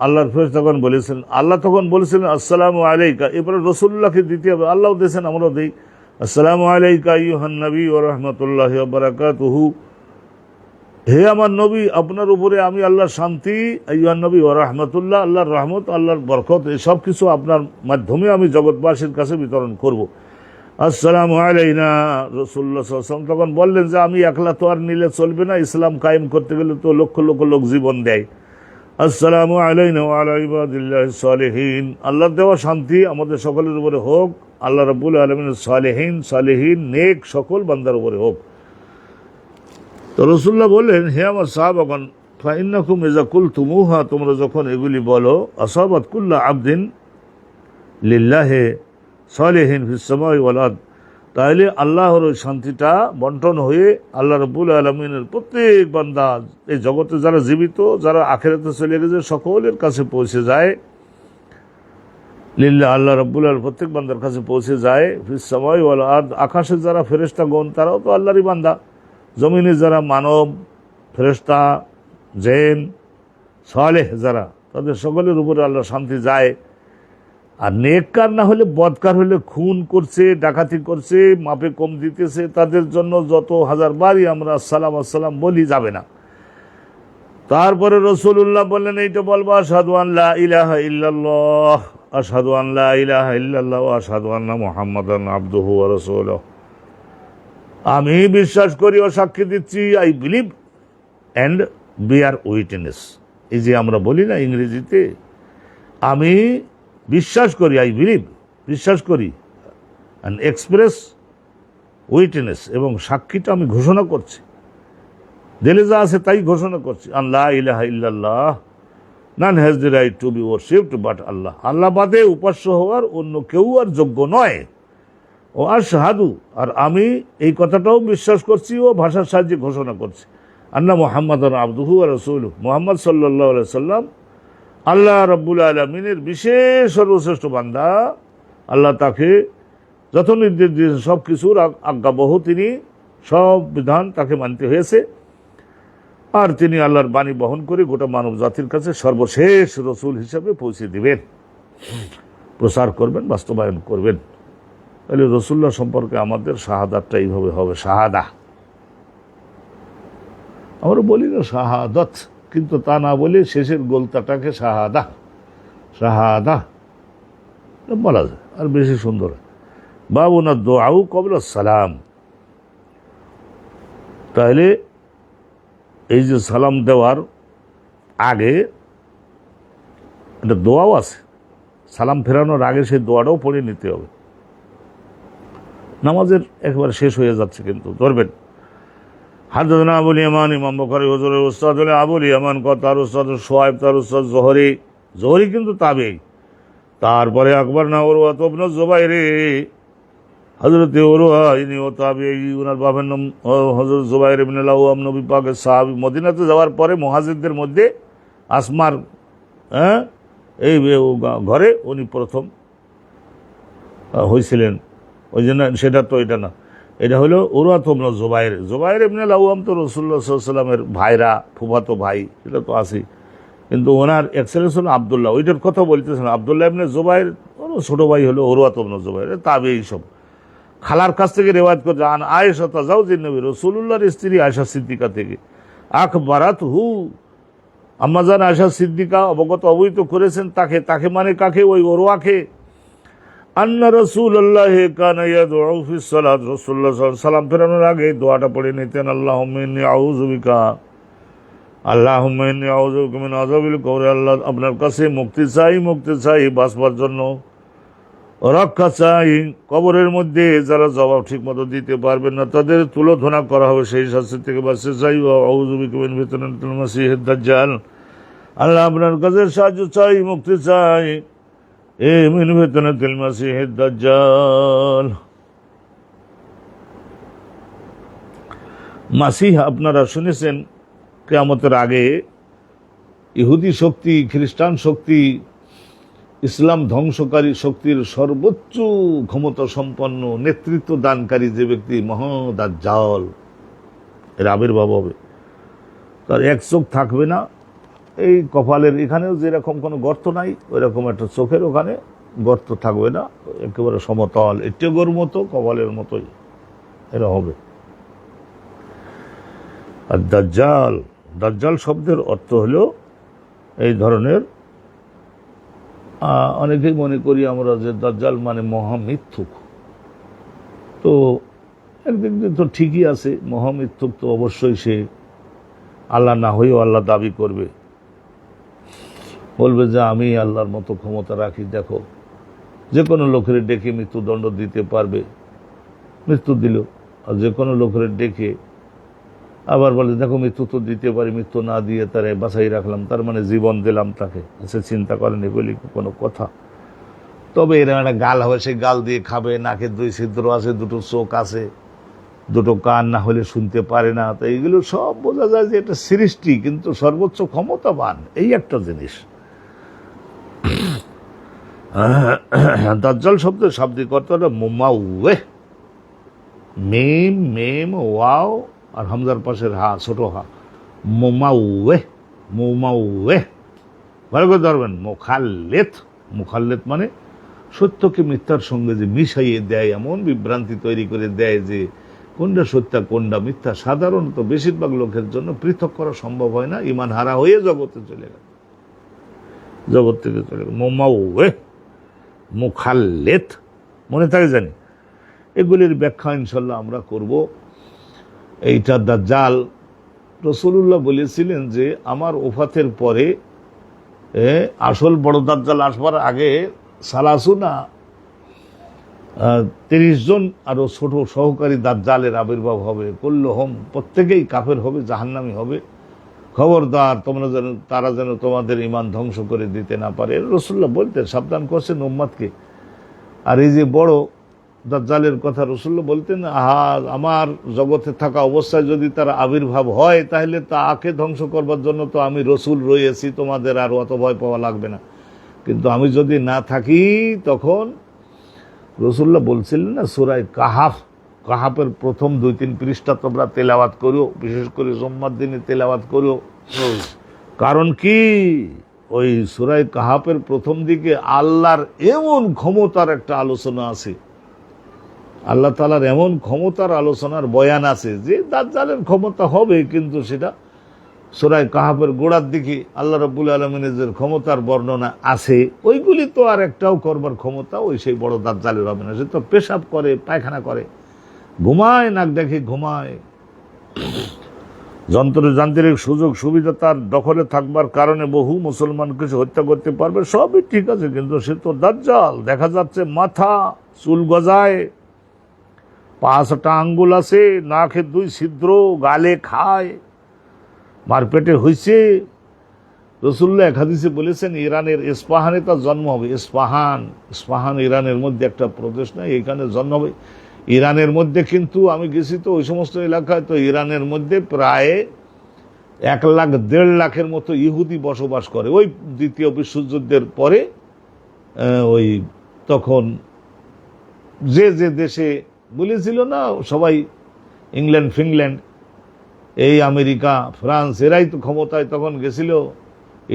আল্লাহর ফেরেশতা তখন বলেছেন, আল্লাহ তখন বলেছিলেন আসসালামু আলাইকা, এরপরে রাসূলুল্লাহকে দিতে হবে, আল্লাহ দিয়েছেন আমরাও দিই। আসসালামু আলাইকা আইয়ুহান নবী ওয়া রাহমাতুল্লাহি ওয়া বারাকাতুহু, হে আমার নবী, আপনার উপরে আমি আল্লাহর শান্তি, আইয়ুহান নবী ওয়া রাহমাতুল্লাহ, আল্লাহর রহমত, আল্লাহর বরকত, এই সব কিছু আপনার মাধ্যমে আমি জগৎবাসীর কাছে বিতরণ করব। আসসালামু আলাইনা, রাসূলুল্লাহ সাল্লাল্লাহু আলাইহি ওয়াসাল্লাম তখন বললেন যে আমি একলা তো আর নিলে চলবে না, ইসলাম কায়েম করতে গেলে তো লক্ষ লক্ষ লোক জীবন দেয়। আসসালামু আলাইনা ওয়া আলা ইবাদিল্লাহিস সালিহিন, আল্লাহর দেওয়া শান্তি আমাদের সকলের উপরে হোক, আল্লাহ রাব্বুল আলামিনের সালেহীন নেক সকল বান্দার উপরে হোক। তো রাসূলুল্লাহ বললেন, হে আমার সাহাবাগণ, ফাইন্নাকুম ইযা কুলতুমুহা, তোমরা যখন এগুলি বলো, আসাবাত কুল্লা আবদিন লিল্লাহি সালিহিন ফিস সামাই ওয়াল আরদ, তাহলে আল্লাহর ওই শান্তিটা বন্টন হয়ে আল্লাহ রাব্বুল আলামিনের প্রত্যেক বান্দা, এই জগতে যারা জীবিত, যারা আখিরাতে চলে গেছে, সকলের কাছে পৌঁছে যায়। লিল্লাহ, আল্লাহ রাব্বুল আলামিন প্রত্যেক বান্দার কাছে পৌঁছে যায়। ফিস সামাই ওয়াল আরদ, আকাশে যারা ফেরেশতাগণ তারাও তো আল্লাহরই বান্দা, জমিনে যারা মানব, ফেরেশতা, জিন, সালেহ যারা, তাদের সকলের উপরে আল্লাহ শান্তি যায়। আর নেককার না হলে, বদকার হলে, খুন করছে, ডাকাতি করছে, মাপে কম দিতেছে, তাদের জন্য যত হাজারবারই আমরা আসসালাম আসসালাম বলি, যাবে না। তারপরে রাসূলুল্লাহ বললেন, এইটা বলবা, আশহাদু আন লা ইলাহা ইল্লাল্লাহ, আশহাদু আন লা ইলাহা ইল্লাল্লাহ ওয়া আশহাদু আন্না মুহাম্মাদান আবদুহু ওয়া রাসূলুহু, আমি বিশ্বাস করি ও সাক্ষী দিচ্ছি, I believe and bear witness. এই যে আমরা বলি না ইংরেজিতে, আমি বিশ্বাস করি, আই বিলিভ, বিশ্বাস করি, অ্যান্ড এক্সপ্রেস উইটনেস, এবং সাক্ষীটা আমি ঘোষণা করছি, দিলে যা আছে তাই ঘোষণা করছি। আল্লাহ ইলাহা ইল্লাল্লাহ, none has the right to be worshipped but Allah, আল্লাহ বাদে উপাস্য হওয়ার অন্য কেউ আর যোগ্য নয়। ও আশহাদু, আর আমি এই কথাটাও বিশ্বাস করছি ও ভাষার সাহায্যে ঘোষণা করছি, আন্না মুহাম্মাদান আবদুহু ওয়া রাসূলুহু, মুহাম্মদ সাল্লাল্লাহু আলাইহি সাল্লাম আল্লাহ রাব্বুল আলামিনের বিশেষ সর্বশ্রেষ্ঠ বান্দা। আল্লাহ তাকে যত নির্দেশ দিয়েছেন সব কিছুর আজ্ঞাবহ, তিনি সব বিধান তাকে মানতে হয়েছে, আর তিনি আল্লাহর বাণী বহন করে গোটা মানব জাতির কাছে সর্বশেষ রসুল হিসাবে পৌঁছে দিবেন, প্রচার করবেন, বাস্তবায়ন করবেন। তাহলে রাসূলুল্লাহ সম্পর্কে আমাদের শাহাদাতটা এইভাবে হবে, শাহাদা। আমরা বলি না শাহাদত, কিন্তু তা না বলে শেষের গোলতাটাকে শাহাদা শাহাদা বলা যায়, আর বেশি সুন্দর। বাবুনা দোয়াউ কবলা সালাম, তাহলে এই যে সালাম দেওয়ার আগে একটা দোয়াও আছে, সালাম ফেরানোর আগে সেই দোয়াটাও পড়ে নিতে হবে। নামাজের একবার শেষ হয়ে যাচ্ছে কিন্তু ধরবেন। হাদানা আবুল ইয়ামান, ইমাম বুখারী হুজুরের উস্তাদ হলে আবুল ইয়ামান, তার উস্তাদ সোহাইব, তার উস্তাদ জোহরি কিন্তু তাবেঈ। তারপরে আকবর না উরওয়া ইবনে জুবাইর, হযরত উরওয়া ইনিও তাবেঈ, ওনার বাবার নাম হযরত জুবাইর ইবনে আল-আওয়াম, নবী পাকের সাহাবী। মদিনাতে যাওয়ার পরে মুহাজিরদের মধ্যে আসমার এই ঘরে উনি প্রথম হয়েছিলেন, ওই জন্য সেটা তো এটা না, এটা হলো উরওয়া ইবনে জুবাইর ইবনে আল-আওয়াম তো রাসূলুল্লাহ সাল্লাল্লাহু আলাইহি ওয়াসাল্লামের ভাইরা, ফুফাতো ভাই, সেটা তো আছেই। কিন্তু ওনার এক্সেলেন্স হলো আবদুল্লাহ, ওইটার কথা বলতেছেন। আবদুল্লাহ ইবনে জুবাইর ছোট ভাই হলো উরওয়াত ইবনে জুবাইর, তাবে এইসব খালার কাছ থেকে রেওয়ায়াত করে আন আয়েশা তাজাউজিন নবী, রাসূলুল্লাহর স্ত্রী আয়েশা সিদ্দিকা থেকে, আখবারাত হু, আম্মাজান আয়েশা সিদ্দিকা অবহিত করেছেন তাকে মানে কাকে, ওই উরওয়াকে, আন্না রাসূলুল্লাহ কানা ইয়াদউ ফিস সালাত, রাসূলুল্লাহ সাল্লাল্লাহু আলাইহি সাল্লাম ফেরানোর আগে দোয়াটা পড়ে নিতেন, আল্লাহুম্মা ইন্নী আউযু বিকা, আল্লাহুম্মা ইন্নী আউযু বিকা মিন আযাবিল কবর, আল্লাহ আপনার কাছে মুক্তি চাই বাঁচবার জন্য, রক্ষা চাই, কবরের মধ্যে যারা জবাব ঠিক মতো দিতে পারবেন না তাদের তুলোধনা করা হবে, সেই শাস্তি থেকে বাঁচতে চাই, আউযু বিকা মিন ফিতনাতিল মাসিহিদ দাজ্জাল, আল্লাহ আপনার কাছে সাহায্য চাই, মুক্তি চাই মিন ফিতনাতিল মাসিহিদ দাজ্জাল। মাসিহ আপনারা শুনেছেন কিয়ামতের আগে ইহুদি শক্তি, খ্রিস্টান শক্তি, ইসলাম ধ্বংসকারী শক্তির সর্বোচ্চ ক্ষমতা সম্পন্ন নেতৃত্ব দানকারী যে ব্যক্তি, মহাদাজ্জাল, এর আবির্ভাব হবে। তার এক চোখ থাকবে না, এই কপালের এখানেও যেরকম কোনো গর্ত নাই ওইরকম একটা চোখের ওখানে গর্ত থাকবে না, একেবারে সমতল, এটেগোর মতো কপালের মতোই এরা হবে। আর দাজ্জাল শব্দের অর্থ হলো এই ধরনের, অনেকেই মনে করি আমরা যে দাজ্জাল মানে মহামিথ্যুক, তো একদিক দিয়ে তো ঠিকই আছে, মহামিথ্যুক তো অবশ্যই সে আল্লাহ না হয়েও আল্লাহ দাবি করবে, বলবে যে আমি আল্লাহর মতো ক্ষমতা রাখি, দেখো যে কোনো লোকের ডেকে মৃত্যুদণ্ড দিতে পারবে, মৃত্যু দিল, আর যে কোনো লোকের ডেকে আবার বলে দেখো মৃত্যু তো দিতে পারি, মৃত্যু না দিয়ে তারে বাঁচাই রাখলাম, তার মানে জীবন দিলাম তাকে। সে চিন্তা করেন এগুলি কোনো কথা? তবে এরা একটা গাল হবে, সেই গাল দিয়ে খাবে, নাকে দুই ছিদ্র আছে, দুটো চোখ আছে, দুটো কান না হলে শুনতে পারে না, তো এইগুলো সব বোঝা যায় যে এটা সৃষ্টি, কিন্তু সর্বোচ্চ ক্ষমতাবান এই একটা জিনিস। দাজ্জাল শব্দের শাব্দিক অর্থ হলো মুমাউয়ে, মেম ওয়াও আর হামজার পাশের হা, ছোট হা, মুমাউয়ে ভালো করে ধরবেন। মুখাল্লেত মানে সত্যকে মিথ্যার সঙ্গে যে মিশাইয়ে দেয়, এমন বিভ্রান্তি তৈরি করে দেয় যে কোনটা সত্য কোনটা মিথ্যা সাধারণত বেশিরভাগ লোকের জন্য পৃথক করা সম্ভব হয় না, ইমান হারা হয়ে জগতে চলে গেল, জগৎ থেকে চলে গেল। মুমাউয়ে, মুখাল্লেত, মনে থাকে জানি। এগুলির ব্যাখ্যা ইনশাল্লাহ আমরা করব। এইটা দাজ্জাল, রাসূলুল্লাহ বলেছিলেন যে আমার ওফাতের পরে আসল বড় দাজ্জাল আসবার আগে সালাসুনা 30 জন আরো ছোট সহকারী দাজ্জালের আবির্ভাব হবে, কুল্লুহুম প্রত্যেকেই কাফের হবে, জাহান্নামী হবে, খবরদার তারা যেন তোমাদের ঈমান ধ্বংস করে দিতে না পারে। রাসূলুল্লাহ বলতেন, সাবধান করছেন উম্মতকে। আর এই যে বড় দাজ্জালের কথা রাসূলুল্লাহ বলতেন, আমার জগতে থাকা অবস্থায় যদি তার আবির্ভাব হয় তাহলে তাকে ধ্বংস করবার জন্য তো আমি রসুল রয়েছি, তোমাদের আর অত ভয় পাওয়া লাগবে না। কিন্তু আমি যদি না থাকি তখন রাসূলুল্লাহ বলছিলেন না, সূরা কাহাফের প্রথম 2-3 পৃষ্ঠা তোমরা তেলাওয়াত করো, বিশেষ করে জুম্মার দিনে তেলাওয়াত করো। কারণ কি, ওই সূরা কাহাফের প্রথম দিকে আল্লাহর এমন ক্ষমতার একটা আলোচনা আছে, আল্লাহ তাআলার এমন ক্ষমতার আলোচনার বয়ান আছে যে দাজ্জালের ক্ষমতা হবে, কিন্তু সেটা সূরা কাহাফের গোড়ার দিকে আল্লাহ রাব্বুল আলামিনের যে ক্ষমতার বর্ণনা আছে, ওইগুলি তো আর একটাও করবার ক্ষমতা ওই সেই বড় দাজ্জালের হবে না। সে তো পেশাব করে, পায়খানা করে, ঘুমায়, নাক দেখে ঘুমায়, যন্ত্রযান্ত্রিক সুযোগ সুবিধা তার দখলে থাকবার কারণে বহু মুসলমানকে সে হত্যা করতে পারবে, সবই ঠিক আছে, কিন্তু সে তো দাজ্জাল। দেখা যাচ্ছে মাথা, চুল গজায়, 5টা আঙ্গুল আছে, নাকে 2 ছিদ্র, গালে খায়, মারপেটে হয়েছে। রাসূলুল্লাহ এক হাদিসে বলেছেন ইরানের ইস্পাহানে তার জন্ম হবে। ইস্পাহান ইরানের মধ্যে একটা প্রদেশ নয়, এখানে জন্ম হবে। ইরানের মধ্যে কিন্তু আমি গেছি তো ওই সমস্ত এলাকায়, তো ইরানের মধ্যে প্রায় 1,00,000-1.5 লাখের মতো ইহুদি বসবাস করে। ওই দ্বিতীয় বিশ্বযুদ্ধের পরে ওই তখন যে দেশে বলেছিল না সবাই, ইংল্যান্ড ফিংল্যান্ড, এই আমেরিকা ফ্রান্স, এরাই তো ক্ষমতায় তখন গেছিল,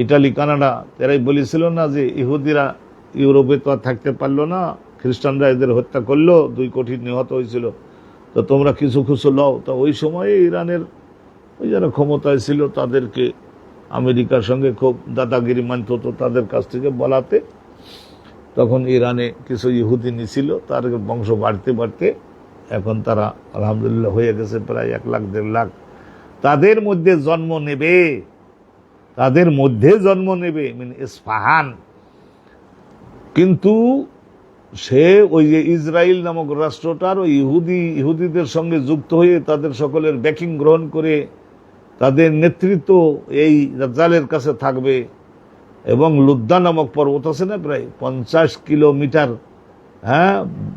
ইটালি, কানাডা, এরাই বলেছিল না যে ইহুদিরা ইউরোপে তো আর থাকতে পারলো না, খ্রিস্টানরা এদের হত্যা করলো, 2 কোটি নিহত হয়েছিল, তো তোমরা কিছু কিছু লও। তো ওই সময়ে ইরানের ওই যারা ক্ষমতায় ছিল তাদেরকে আমেরিকার সঙ্গে খুব দাদাগিরি মানত, তো তাদের কাছ থেকে বলাতে তখন ইরানে কিছু ইহুদি নিছিল, তার বংশ বাড়তে বাড়তে এখন তারা আলহামদুলিল্লাহ হয়ে গেছে প্রায় 1 লাখ 1.5 লাখ। তাদের মধ্যে জন্ম নেবে, তাদের মধ্যে জন্ম নেবে ইস্পাহান। কিন্তু সে ওই যে ইসরায়েল নামক রাষ্ট্রটার ওই ইহুদিদের সঙ্গে যুক্ত হয়ে তাদের সকলের ব্যাকিং গ্রহণ করে তাদের নেতৃত্ব এই দাজ্জালের কাছে থাকবে। এবং লুদ্দা নামক পর্বত আছে না, প্রায় 50 কিলোমিটার,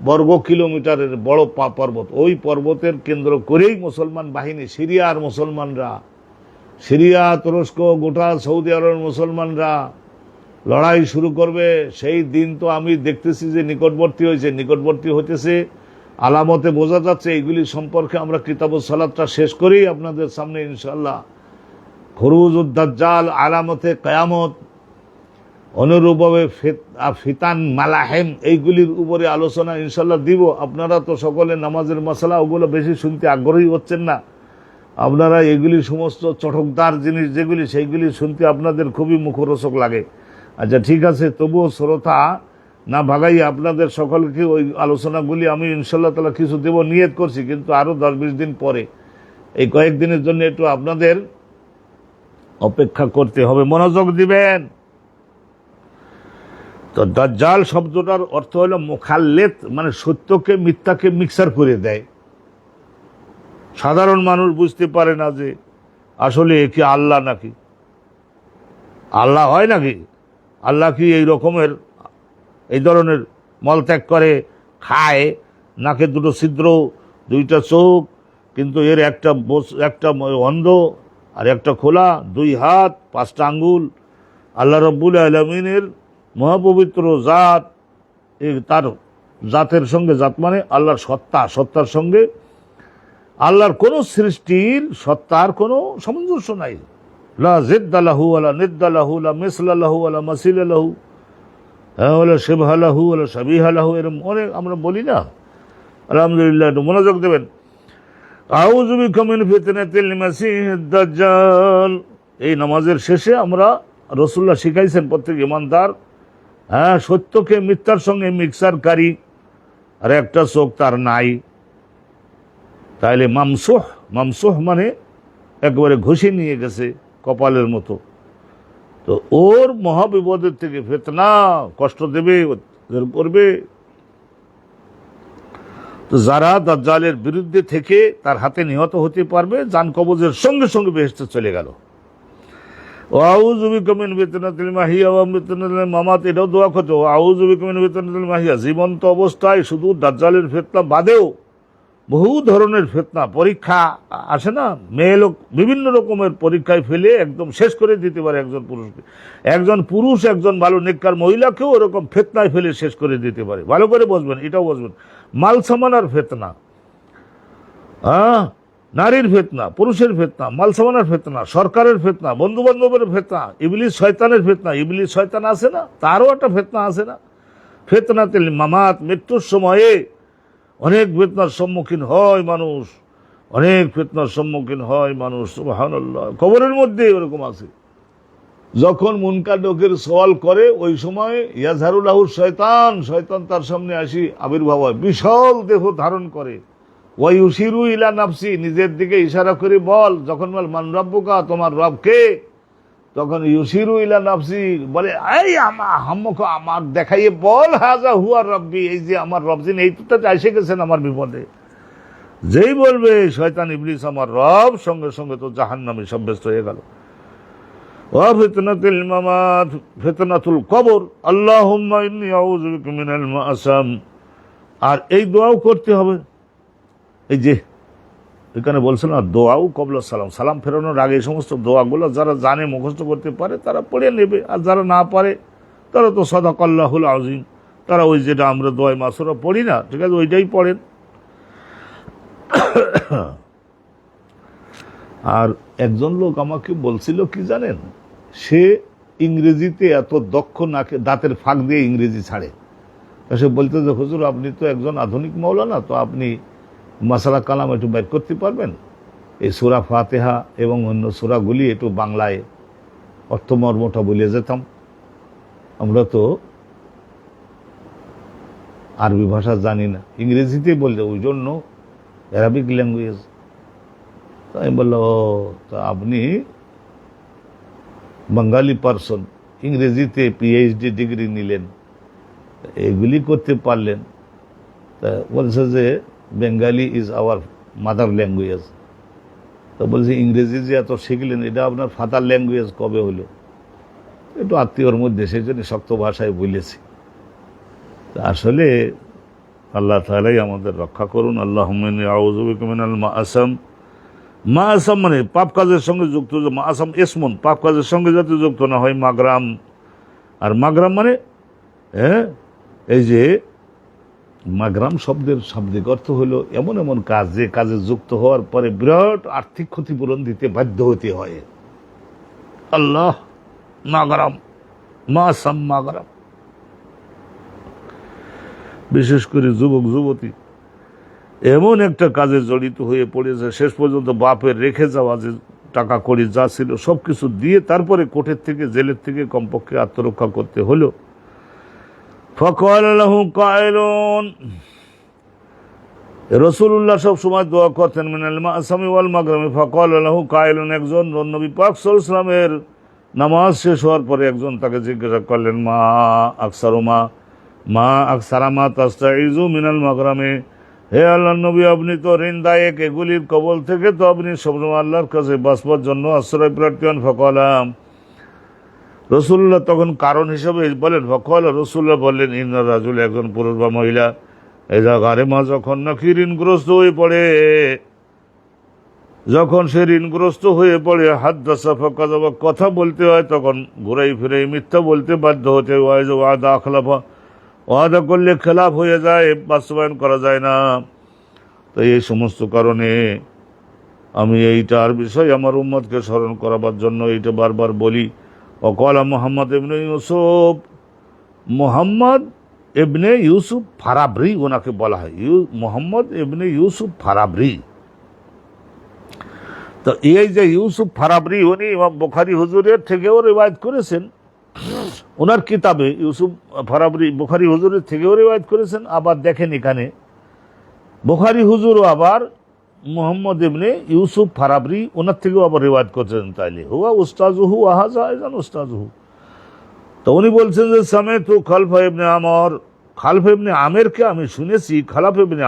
বর্গ কিলোমিটারের বড় পর্বত, ওই পর্বতের কেন্দ্র করেই মুসলমান বাহিনী, সিরিয়ার মুসলমানরা, সিরিয়া, তুরস্ক, গোটা সৌদি আরবের মুসলমানরা লড়াই শুরু করবে। সেই দিন তো আমি দেখতেছি যে নিকটবর্তী হয়েছে, নিকটবর্তী হইতেছে, আলামতে বোঝা যাচ্ছে। এইগুলি সম্পর্কে আমরা কিতাবুস সালাতটা শেষ করেই আপনাদের সামনে ইনশাআল্লাহ খুরুজুদ দাজ্জাল, আলামতে কিয়ামত, অনুরূপভাবে ফিতান, মালাহেম, এইগুলির উপরে আলোচনা ইনশাআল্লাহ দিব। আপনারা তো সকলে নামাজের মাসালা ওগুলো বেশি শুনতে আগ্রহী হচ্ছেন না, আপনারা এগুলি সমস্ত চটকদার জিনিস যেগুলি সেইগুলি শুনতে আপনাদের খুবই মুখরোচক লাগে। আচ্ছা ঠিক আছে, তবুও শ্রোতা না ভাগাই আপনাদের সকলকে ওই আলোচনাগুলি আমি ইনশাআল্লাহ তাআলা কিছু দেব নিয়ত করছি, কিন্তু আরও 10-20 দিন পরে, এই কয়েকদিনের জন্য একটু আপনাদের অপেক্ষা করতে হবে, মনোযোগ দিবেন। তো দাজ্জাল শব্দটার অর্থ হলো মুখাল্লেত, মানে সত্যকে মিথ্যাকে মিক্সার করে দেয়। সাধারণ মানুষ বুঝতে পারে না যে আসলে কি আল্লাহ নাকি, আল্লাহ হয় নাকি, আল্লাহ কি এই রকমের এই ধরনের মলত্যাগ করে, খায়, নাকে 2 ছিদ্র, 2টা চোখ, কিন্তু এর একটা অন্ধ আর একটা খোলা, 2 হাত, 5টা আঙ্গুল। আল্লাহ রাব্বুল আলামিনের মহাপবিত্র জাত, তার জাতের সঙ্গে, জাত মানে আল্লাহর সত্তা, সত্তার সঙ্গে আল্লাহর কোন সৃষ্টির সত্তার কোনো সামঞ্জস্য নাই। লা জিদ্দা লাহু ওয়ালা নিদ্দা লাহু, লা মিসলা লাহু ওয়ালা মাসিলা লাহু, ওয়ালা শিবহা লাহু ওয়ালা শাবিহা লাহু, এরকম অনেক আমরা বলি না। আলহামদুলিল্লাহ, একটু মনোযোগ দেবেন। আউযু বিকা মিন ফিতনাতিল মাসিহিদ দাজ্জাল। এই নামাজের শেষে আমরা রাসূলুল্লাহ শিখাইছেন প্রত্যেক ইমানদার, সত্যকে মিথ্যার সঙ্গে মিক্সারকারী আর একটা চোখ তার নাই, তাইলে মামসুহ, মামসুহ মানে একবারে ঘষে নিয়ে গেছে কপালের মতো। তো ওর মহাবিপদের থেকে, ফিতনা, কষ্ট দেবে, করবে। তো যারা দাজ্জালের বিরুদ্ধে থেকে তার হাতে নিহত হতে পারবে, জান কবজের সঙ্গে সঙ্গে বেহেশতে চলে গেল। আউযু বিকা মিন ফিতনাতিল মাহিয়া ওয়া ফিতনাতিল মামাত, এটাও দোয়া করতে। আউযু বিকা মিন ফিতনাতিল মাহিয়া, জীবন্ত অবস্থায় শুধু দাজ্জালের ফিতনা বাদেও বহু ধরনের ফিতনা, পরীক্ষা আসে না, মেয়ে লোক বিভিন্ন রকমের পরীক্ষায় ফেলে একদম শেষ করে দিতে পারে একজন পুরুষকে। একজন পুরুষ একজন ভালো নেককার মহিলাকেও ওরকম ফিতনায় ফেলে শেষ করে দিতে পারে। ভালো করে বুঝবেন, এটাও বুঝবেন। মাল সামানার ফিতনা, নারীর ফিতনা, পুরুষের ফিতনা, মাল সামানার ফিতনা, সরকারের ফিতনা, বন্ধু বান্ধবের ফিতনা, ইবলিস শয়তানের ফিতনা, ইবলিস শয়তান আছে না, তারও একটা ফিতনা আছে না। ফিতনাতুল মামাত, মৃত্যুর সময়ে অনেক ফিতনার সম্মুখীন হয় মানুষ, অনেক ফিতনার সম্মুখীন হয় মানুষ। সুবহানাল্লাহ, কবরের মধ্যে এরকম আছে। যখন মুনকার নকির সওয়াল করে ওই সময় ইয়াজহারু লাহু শয়তান, শয়তান তার সামনে আসি আবির্ভাব হয়, বিশাল দেহ ধারণ করে। ওয়া ইউশিরু ইলা নাফসি, নিজের দিকে ইশারা করে বল, যখন বল মান রাব্বুকা, তোমার রব কে, তখন ইউশিরু ইলা নাফসি বলে, এই আমার দেখাইয়ে বল, হাজা হুয়া রব্বি, এই যে আমার রব, যিনি এইটাতে এসে গেছেন আমার বিপদে। যেই বলবে শয়তান ইবলিস আমার রব, সঙ্গে সঙ্গে তো জাহান্নামে সাব্যস্ত হয়ে গেল। ওয়া ফিতনাতুল মামাত, ফিতনাতুল কবর, আল্লাহুম্মা ইন্নী আউযু বিকা মিনাল মাআসাম। আর এই দোয়াও করতে হবে, এই যে এখানে বলছেন না, দোয়াও কবলা সালাম, সালাম ফেরানোর আগে এই সমস্ত দোয়াগুলো যারা জানে, মুখস্থ করতে পারে, তারা পড়ে নেবে। আর যারা না পারে তারা তো সাদাকাল্লাহুল আযীম, তারা ওই যেটা আমরা দোয়ায়ে মাসুরা পড়ি না, ঠিক আছে, ওইটাই পড়েন। আর একজন লোক আমাকে বলছিল কি জানেন, সে ইংরেজিতে এত দক্ষ, নাকে দাঁতের ফাঁক দিয়ে ইংরেজি ছাড়ে। সে বলতে যে হুজুর আপনি তো একজন আধুনিক মাওলানা, তো আপনি মাসালা কালাম একটু বের করতে পারবেন, এই সূরা ফাতিহা এবং অন্য সূরাগুলি একটু বাংলায় অর্থমর্মটা বলে যেতাম, আমরা তো আরবি ভাষা জানি না, ইংরেজিতেই বলতে, ওই জন্য অ্যারাবিক ল্যাঙ্গুয়েজ। তো আমি বললো তা আপনি বাঙালি পারসন, ইংরেজিতে পিএইচডি ডিগ্রি নিলেন, এগুলি করতে পারলেন। তা বলছে যে Bengali is our mother language. তো বলছে ইংরেজি যে এত শিখলেন, এটা আপনার ফাদার ল্যাঙ্গুয়েজ কবে হলো? একটু আত্মীয়র মধ্যে, সেই জন্য শক্ত ভাষায় বলেছি। আসলে আল্লাহ তাআলাই আমাদের রক্ষা করুন। আল্লাহুম্মা ইন্নী আউযু বিকা মিনাল মাআসাম। মাআসাম মানে পাপ কাজের সঙ্গে যুক্ত, মাআসাম ইসমুন, পাপ কাজের সঙ্গে যাতে যুক্ত না হয় মাগরাম। আর মাগরাম মানে এই যে মাগরাম শব্দের শাব্দিক অর্থ হলো এমন এমন কাজ যে কাজে যুক্ত হওয়ার পরে বিরাট আর্থিক ক্ষতিপূরণ দিতে বাধ্য হতে হয়। আল্লাহ মাগরাম, মাআসাম মাগরাম। বিশেষ করে যুবক যুবতী এমন একটা কাজে জড়িত হয়ে পড়েছে, শেষ পর্যন্ত বাপের রেখে যাওয়া যে টাকা কড়ি যা ছিল সব কিছু দিয়ে তারপরে কোর্টের থেকে, জেলের থেকে কমপক্ষে আত্মরক্ষা করতে হলো। ফাকাল লাহু কায়লুন, রাসূলুল্লাহ সব সময় দোয়া করতেন মিনাল মাআসামি ওয়াল মাগরামি। ফাকাল লাহু কায়লুন, একজন নবী পাক সাল্লাল্লাহু আলাইহি ওয়াসাল্লামের নামাজ শেষ হওয়ার পরে একজন তাকে জিজ্ঞাসা করলেন, মা আকসারমা তাস্তাইযু মিনাল মাগরামি, হে আল্লাহর নবী আপনি তো ঋণদায়ক, এগুলির কবল থেকে তো আপনি সবসময় আল্লাহর কাছে বাঁচবার জন্য আশ্রয় প্রার্থী হন। ফাকালাম, রাসূলুল্লাহ তখন কারণ হিসেবে বলেন, ফাকাল, রাসূলুল্লাহ বললেন, ইন্না রাজুল, একজন পুরুষ বা মহিলা, এজা গারেমা, যখন নাকি ঋণগ্রস্ত হয়ে পড়ে, যখন সে ঋণগ্রস্ত হয়ে পড়ে, হাদ্দাসা ফাকাযাবা, কথা বলতে হয় তখন ঘুরাই ফিরে মিথ্যা বলতে বাধ্য হতে হয়। ওয়াদা আখলাফা, ওয়াদা করলে খেলাফ হয়ে যায়, বাস্তবায়ন করা যায় না। তো এই সমস্ত কারণে আমি এইটার বিষয় আমার উম্মতকে স্মরণ করাবার জন্য এইটা বারবার বলি। ওয়াকালা মুহাম্মদ ইবনে ইউসুফ, মুহাম্মদ ইবনে ইউসুফ ফারাবরি ওনাকে বলা হয়, মুহাম্মদ ইবনে ইউসুফ ফারাবরি। তো এই যে ইউসুফ ফারাবরি, উনি ইমাম বুখারী হুজুরের থেকেও রিওয়ায়াত করেছেন, ওনার কিতাবে ইউসুফ ফারাবরি বুখারী হুজুরের থেকেও রিওয়ায়াত করেছেন। আবার দেখেন এখানে বুখারী হুজুরও আবার মুহাম্মদ ইবনে ইউসুফ ফারাবরি ওনার থেকেও আবার রিওয়ায়াত করছেন। তাইলে হুয়া উস্তাজুহু ওয়া হাযা আইযান উস্তাজুহু। তো উনি বলছেন যে সামিতু খালফা ইবনে আমর, খালফা ইবনে আমেরকে আমি শুনেছি, খালাফ ইবনে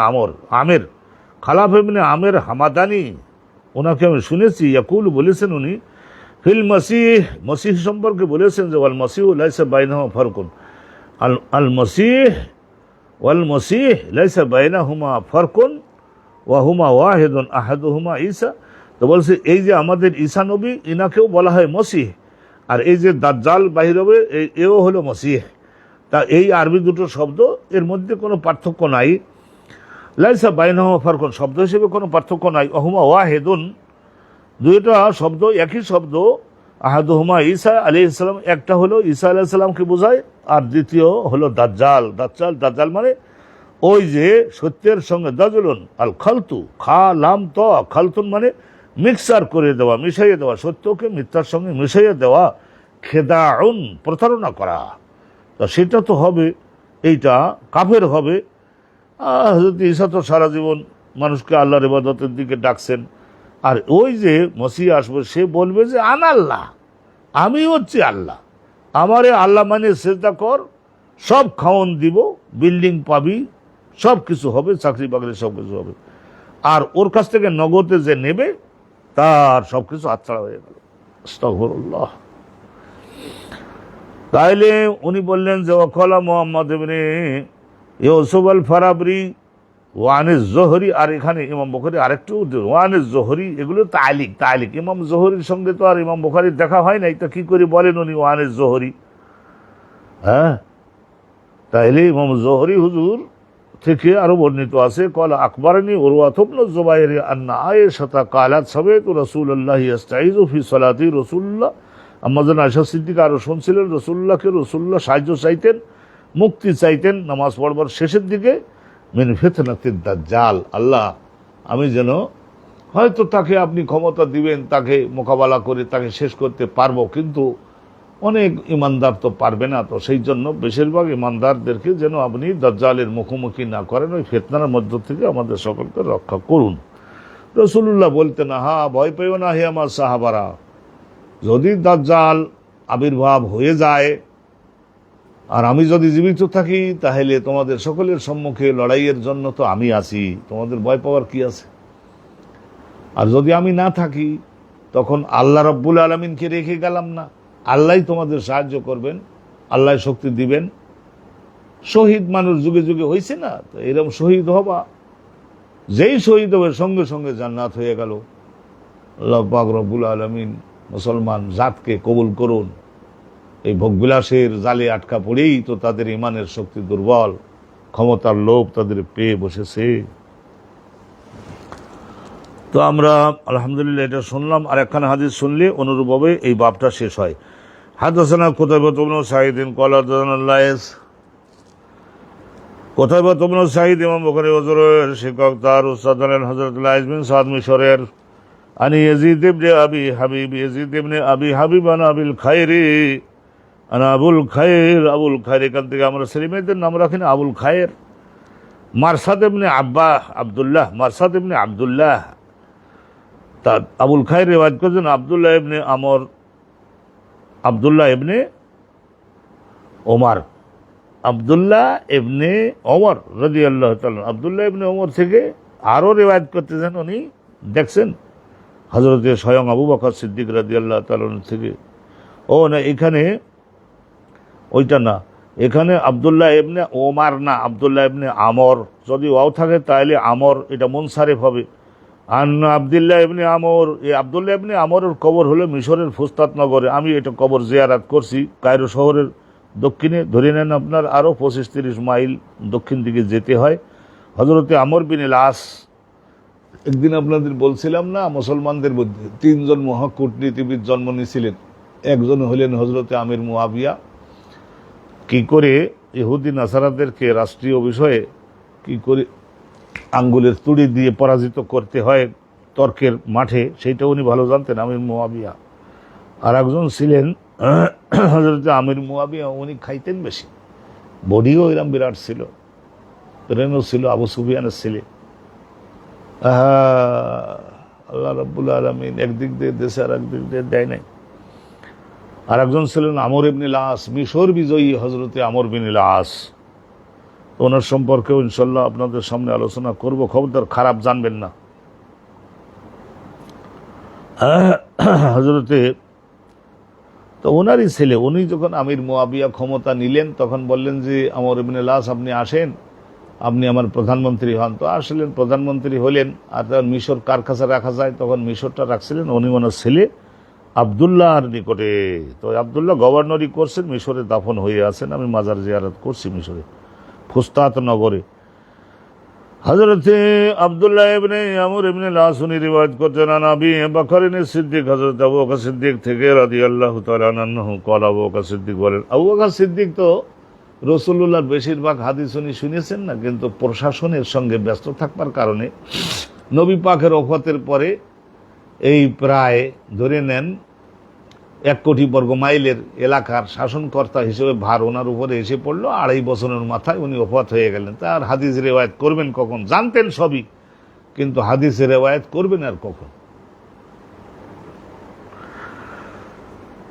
আমের খালাফ ইবনে আমের হামাদানি, ওনাকে আমি শুনেছি, ইয়াকুল বলেছেন উনি, ফিল মসিহ, মসিহ সম্পর্কে বলেছেন যে ওয়াল মসিহ লাইসা বাইনাহুমা ফারকুন, আল মসিহ ওয়াল মসিহ লাইসা বাইনাহুমা ফারকুন ওয়া হুমা ওয়াহিদুন আহাদুহুমা ঈসা। তো বলছে এই যে আমাদের ঈসা নবী, ইনাকেও বলা হয় মসিহ, আর এই যে দাজ্জাল বাহির হবে এও হলো মসিহ। তা এই আরবি দুটো শব্দ, এর মধ্যে কোনো পার্থক্য নাই। লাইসা বাইনাহুমা ফারকুন শব্দ হিসেবে কোনো পার্থক্য নাই। ওহুমা ওয়াহিদুন, দুইটা শব্দ একই শব্দ। আহাদুহুমা ঈসা আলাইহিস সালাম, একটা হলো ঈসা আলাইহিস সালামকে বোঝায়, আর দ্বিতীয় হলো দাজ্জাল। দাজ্জাল মানে ওই যে সত্যের সঙ্গে দাজলুন আল খালতু, খা লাম ত, খালতুন মানে মিক্সার করে দেওয়া, মিশাইয়ে দেওয়া, সত্যকে মিথ্যার সঙ্গে মিশাইয়ে দেওয়া, খেদাউন প্রতারণা করা। তা সেটা তো হবে, এইটা কাফের হবে। হযরত ঈসা তো সারা জীবন মানুষকে আল্লাহর ইবাদতের দিকে ডাকছেন, আর ওই যে মসিহ আসবে সে বলবে যে আল্লাহ, আমি হচ্ছি আল্লাহ, আমারে আল্লাহ মানে সেজদা কর, সব খাওয়ন দিব, বিল্ডিং পাবি, সব কিছু হবে, চাকরি বাকরি সব কিছু হবে। আর ওর কাছ থেকে নগদে যে নেবে তার সব কিছু হাতছাড়া হয়ে গেল। আস্তাগফিরুল্লাহ। তাইলে উনি বললেন যে ওয়াকালা মুহাম্মদ ইবনে ইউসুফ আল ফারাবরি ওয়ানিস জোহরি, আর এখানে ইমাম বুখারী আরেকটু ওয়ানিস জোহরি, এগুলো তালিক ইমাম জোহরির সঙ্গে তো আর ইমাম বুখারীর দেখা হয় নাই, তা কি করে বলেন উনি ওয়ানিস জোহরি? হ্যাঁ, তাইলে ইমাম জোহরি হুজুর থেকে আরো বর্ণিত আছে, ক্বালা আকবারনি উরওয়া ইবনে যুবাইর আন্না আয়েশা ক্বালাত সামি'তু রাসূলুল্লাহ ইস্তাইযু ফি সালাতি রাসূলুল্লাহ আম্মাজান আয়েশা সিদ্দিকা আরও শুনছিলেন রসুল্লাহ সাহায্য চাইতেন, মুক্তি চাইতেন নামাজ পড়বার শেষের দিকে, মিন ফিতনাতিদ দাজ্জাল, আল্লাহ আমি যেন, হয়তো তাকে আপনি ক্ষমতা দিবেন, তাকে মোকাবেলা করে তাকে শেষ করতে পারবো, কিন্তু অনেক ইমানদার তো পারবে না, তো সেই জন্য বেশিরভাগ ইমানদারদেরকে যেন আপনি দাজ্জালের মুখোমুখি না করেন, ওই ফিতনার মধ্য থেকে আমাদের সকলকে রক্ষা করুন। রাসূলুল্লাহ বলতেন, হা ভয় পেও না হে আমার সাহাবারা, যদি দাজ্জাল আবির্ভাব হয়ে যায় আর আমি যদি জীবিত থাকি, তাহলে তোমাদের সকলের সম্মুখে লড়াইয়ের জন্য তো আমি আছি, তোমাদের ভয় পাওয়ার কি আছে? আর যদি আমি না থাকি, তখন আল্লাহ রাব্বুল আলামিনকে রেখে গেলাম না, আল্লাহই তোমাদের সাহায্য করবেন, আল্লাহ শক্তি দিবেন। শহীদ মানুষ যুগে যুগে হয়েছে না, তো এরকম শহীদ হবা, যেই শহীদ হবে সঙ্গে সঙ্গে জান্নাত হয়ে গেল। আল্লাহ পাক রব্বুল আলামিন মুসলমান জাতকে কবুল করুন। এই ভোগবিলাসের জালে আটকা পড়েই তো তাদের ইমানের শক্তি দুর্বল, ক্ষমতার লোভ তাদের পেয়ে বসেছে। তো আমরা আলহামদুলিল্লাহ এটা শুনলাম। আর একখানা হাদিস শুনলে অনুরূপভাবে এই বাবটা শেষ হয়। হাদাসানা কুতাইবা ইবনে সাঈদ ক্বালা হাদাসানা লাইস, কুতাইবা ইবনে সাঈদ ইমাম বুখারী হুজুরের শিক্ষক, তার উস্তাদ হলেন হযরত লাইস বিন সাদ মিশরের। আনি ইয়াজিদ ইবনে আবি হাবিব, ইয়াজিদ ইবনে আবি হাবিব আন আবুল খায়রি, আনা আবুল খায়র, আবুল খায়র এখান থেকে আমরা ছেলেমেয়েদের নাম রাখেন আবুল খায়র। মারসাদ ইবনে আব্দুল্লাহ, মারসাদ ইবনে আব্দুল্লাহ, তা আবুল খায়র রিওয়ায়াত করেছেন আব্দুল্লাহ ইবনে আমর, আব্দুল্লাহ ইবনে ওমর, আব্দুল্লাহ ইবনে ওমর রাদিয়াল্লাহু তাআলা। আব্দুল্লাহ ইবনে ওমর থেকে আরও রিওয়ায়াত করতেছেন উনি, দেখছেন হযরত স্বয়ং আবু বকর সিদ্দিক রাদিয়াল্লাহু তাআলা থেকে। ও না, এখানে ওইটা না, এখানে আব্দুল্লাহ ইবনে ওমর না, আব্দুল্লাহ ইবনে আমর, যদি ওয়াও থাকে তাহলে আমর এটা মুনসারিফ হবে। আন আব্দুল্লাহ ইবনে আমর, এই আব্দুল্লাহ ইবনে আমরের কবর হলো মিশরের ফুস্তাত নগরে। আমি এটা কবর জিয়ারাত করছি, কায়রো শহরের দক্ষিণে, ধরে নেন আপনার আরও 25-30 মাইল দক্ষিণ দিকে যেতে হয়। হযরতে আমর বিন আস, একদিন আপনাদের বলছিলাম না, মুসলমানদের মধ্যে 3 জন মহাকূটনীতিবিদ জন্ম নিয়েছিলেন। একজন হলেন হযরতে আমির মুয়াবিয়া। কি করে ইহুদি নাসারাদেরকে রাষ্ট্রীয় বিষয়ে কি করে আঙ্গুলের তুড়ি দিয়ে পরাজিত করতে হয় তর্কের মাঠে, সেইটা উনি ভালো জানতেন, আমির মুয়াবিয়া। আর একজন ছিলেন হযরত আমির মুয়াবিয়া, উনি খাইতেন বেশি, বডিও এরম বিরাট ছিল, ব্রেনও ছিল আবু সুফিয়ানের ছেলে। আল্লাহ রাব্বুল আলামিন একদিক দিয়ে দেশে আর একদিক দিয়ে দেয় নাই। আর একজন ছিলেন আমর ইবনে আস, মিশর বিজয়ী হযরতে আমর বিন আস। ওনার সম্পর্কেও ইনশাল্লাহ আপনাদের সামনে আলোচনা করব, খবরদার খারাপ জানবেন না। হযরতে, তো ওনারই ছেলে, উনি যখন আমির মুয়াবিয়া ক্ষমতা নিলেন, তখন বললেন যে আমর ইবনে আস আপনি আসেন, আপনি আমার প্রধানমন্ত্রী হন। তো আসলেন, প্রধানমন্ত্রী হলেন। আর তখন মিশর কার কাছে রাখা যায়, তখন মিশরটা রাখছিলেন উনি ওনার ছেলে আবদুল্লাহর নিকটে। তো আবদুল্লাহ গভর্নরই করছেন, মিশরে দাফন হয়ে আছেন। আমি মাজার জিয়ারত করছি মিশরে ফুস্তাত নগরে। হযরতে আব্দুল্লাহ ইবনে আমর ইবনে আস উনি রিওয়ায়াত করতেন আন আবি বকর সিদ্দিক, হযরত আবু বকর সিদ্দিক থেকে রাদিয়াল্লাহু তাআলা আনহু ক্বালা, আবু বকর সিদ্দিক বলেন, আবু বকর সিদ্দিক তো রাসূলুল্লাহর বেশিরভাগ হাদিস উনি শুনেছেন না, কিন্তু প্রশাসনের সঙ্গে ব্যস্ত থাকবার কারণে নবী পাকের ওফাতের পরে এই প্রায় ধরে নেন 1 কোটি বর্গ মাইলের এলাকার শাসনকর্তা হিসেবে ভার ওনার উপরে এসে পড়লো। 2.5 বছরের মাথায় উনি ওফাত হয়ে গেলেন। তার হাদিস রেওয়ায়াত করবেন কখন? জানতেন সবই, কিন্তু হাদিস রেওয়ায়াত করবেন আর কখন?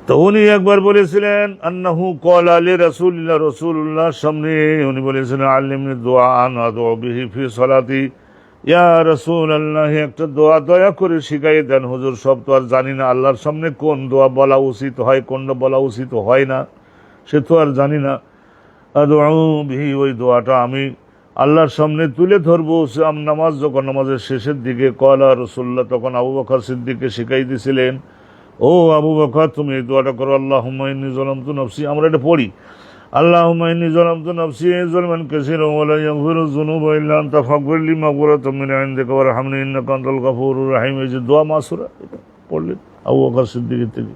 তো উনি একবার বলেছিলেন আন্নাহু ক্বালা লিরাসূলিল্লাহ, রাসূলুল্লাহর সামনে উনি বলেছিলেন, আল্লিমনি দুআআন আদউ বিহি ফি সালাতি, ইয়া রাসূলুল্লাহ একটা দোয়া দয়া করে শিখাই দেন হুজুর, সব তো আর জানি না, আল্লাহর সামনে কোন দোয়া বলা উচিত হয়, কোনটা বলা উচিত হয় না সে তো আর জানি না। আদউ বিহি, ওই দোয়াটা আমি আল্লাহর সামনে তুলে ধরবো নামাজ, যখন নামাজের শেষের দিকে। ক্বালা রাসূলুল্লাহ, তখন আবু বকর সিদ্দিককে শিখাই দিয়েছিলেন, ও আবু বকর তুমি এই দোয়াটা করো, আল্লাহুম্মা ইন্নী যালামতু নাফসি। আমরা এটা পড়ি, আল্লাহুম্মা ইন্নী যালামতু নাফসি যালমান কাসীরান ওয়া লা ইয়াগফিরু যুনুবা ইল্লা আনতা ফাগফির লি মাগফিরাতাম মিন ইনদিকা ওয়ারহামনি ইন্নাকা আনতাল গফুরুর রহিম। এই যে দোয়া মাসুরা, এটা পড়লেন আবু বকর সিদ্দিকের থেকে।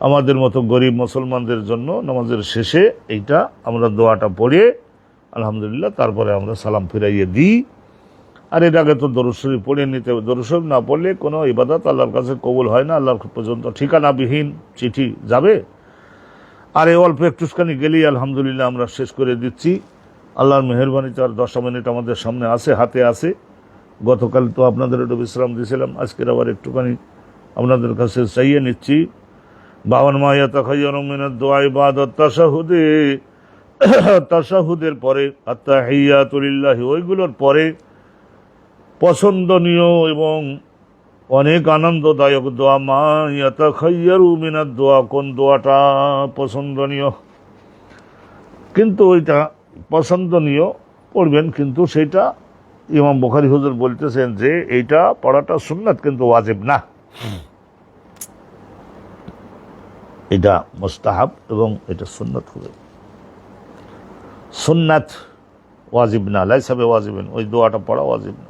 আমাদের মতো গরিব মুসলমানদের জন্য নামাজের শেষে এইটা আমরা দোয়াটা পড়ে আলহামদুলিল্লাহ তারপরে আমরা সালাম ফিরাইয়ে দিই। আর এর আগে তো দরুদ শরীফ পড়ে নিতে হবে। দরুদ শরীফ না পড়লে কোনো ইবাদত আল্লাহর কাছে কবুল হয় না, আল্লাহর পর্যন্ত ঠিকানাবিহীন চিঠি যাবে। আর এই অল্প একটুখানি গেলেই আলহামদুলিল্লাহ আমরা শেষ করে দিচ্ছি। আল্লাহর মেহেরবানিতে আর 10 মিনিট আমাদের সামনে আছে, হাতে আছে। গতকাল তো আপনাদের একটু বিশ্রাম দিয়েছিলাম, আজকের আবার একটুখানি আপনাদের কাছে চাইয়ে নিচ্ছি। 52 মা ইয়াতাখায়্যারু মিনাদ দুআই বা'দা তাশাহুদে, তাশাহুদের পরে আত্তাহিয়াতু লিল্লাহি, ওইগুলোর পরে পছন্দনীয় এবং অনেক আনন্দদায়ক দোয়া। মা ইয়াতাখায়্যারু মিনাদ দোয়া, কোন দোয়াটা পছন্দনীয়, কিন্তু ওইটা পছন্দনীয় পড়বেন, কিন্তু সেটা ইমাম বুখারী হুজুর বলতেছেন যে এইটা পড়াটা সুন্নাত কিন্তু ওয়াজিব না, এটা মুস্তাহাব এবং এটা সুন্নাত হবে, সুন্নাত ওয়াজিব না, লাইসা বিওয়াজিবিন, ওই দোয়াটা পড়া ওয়াজিব না।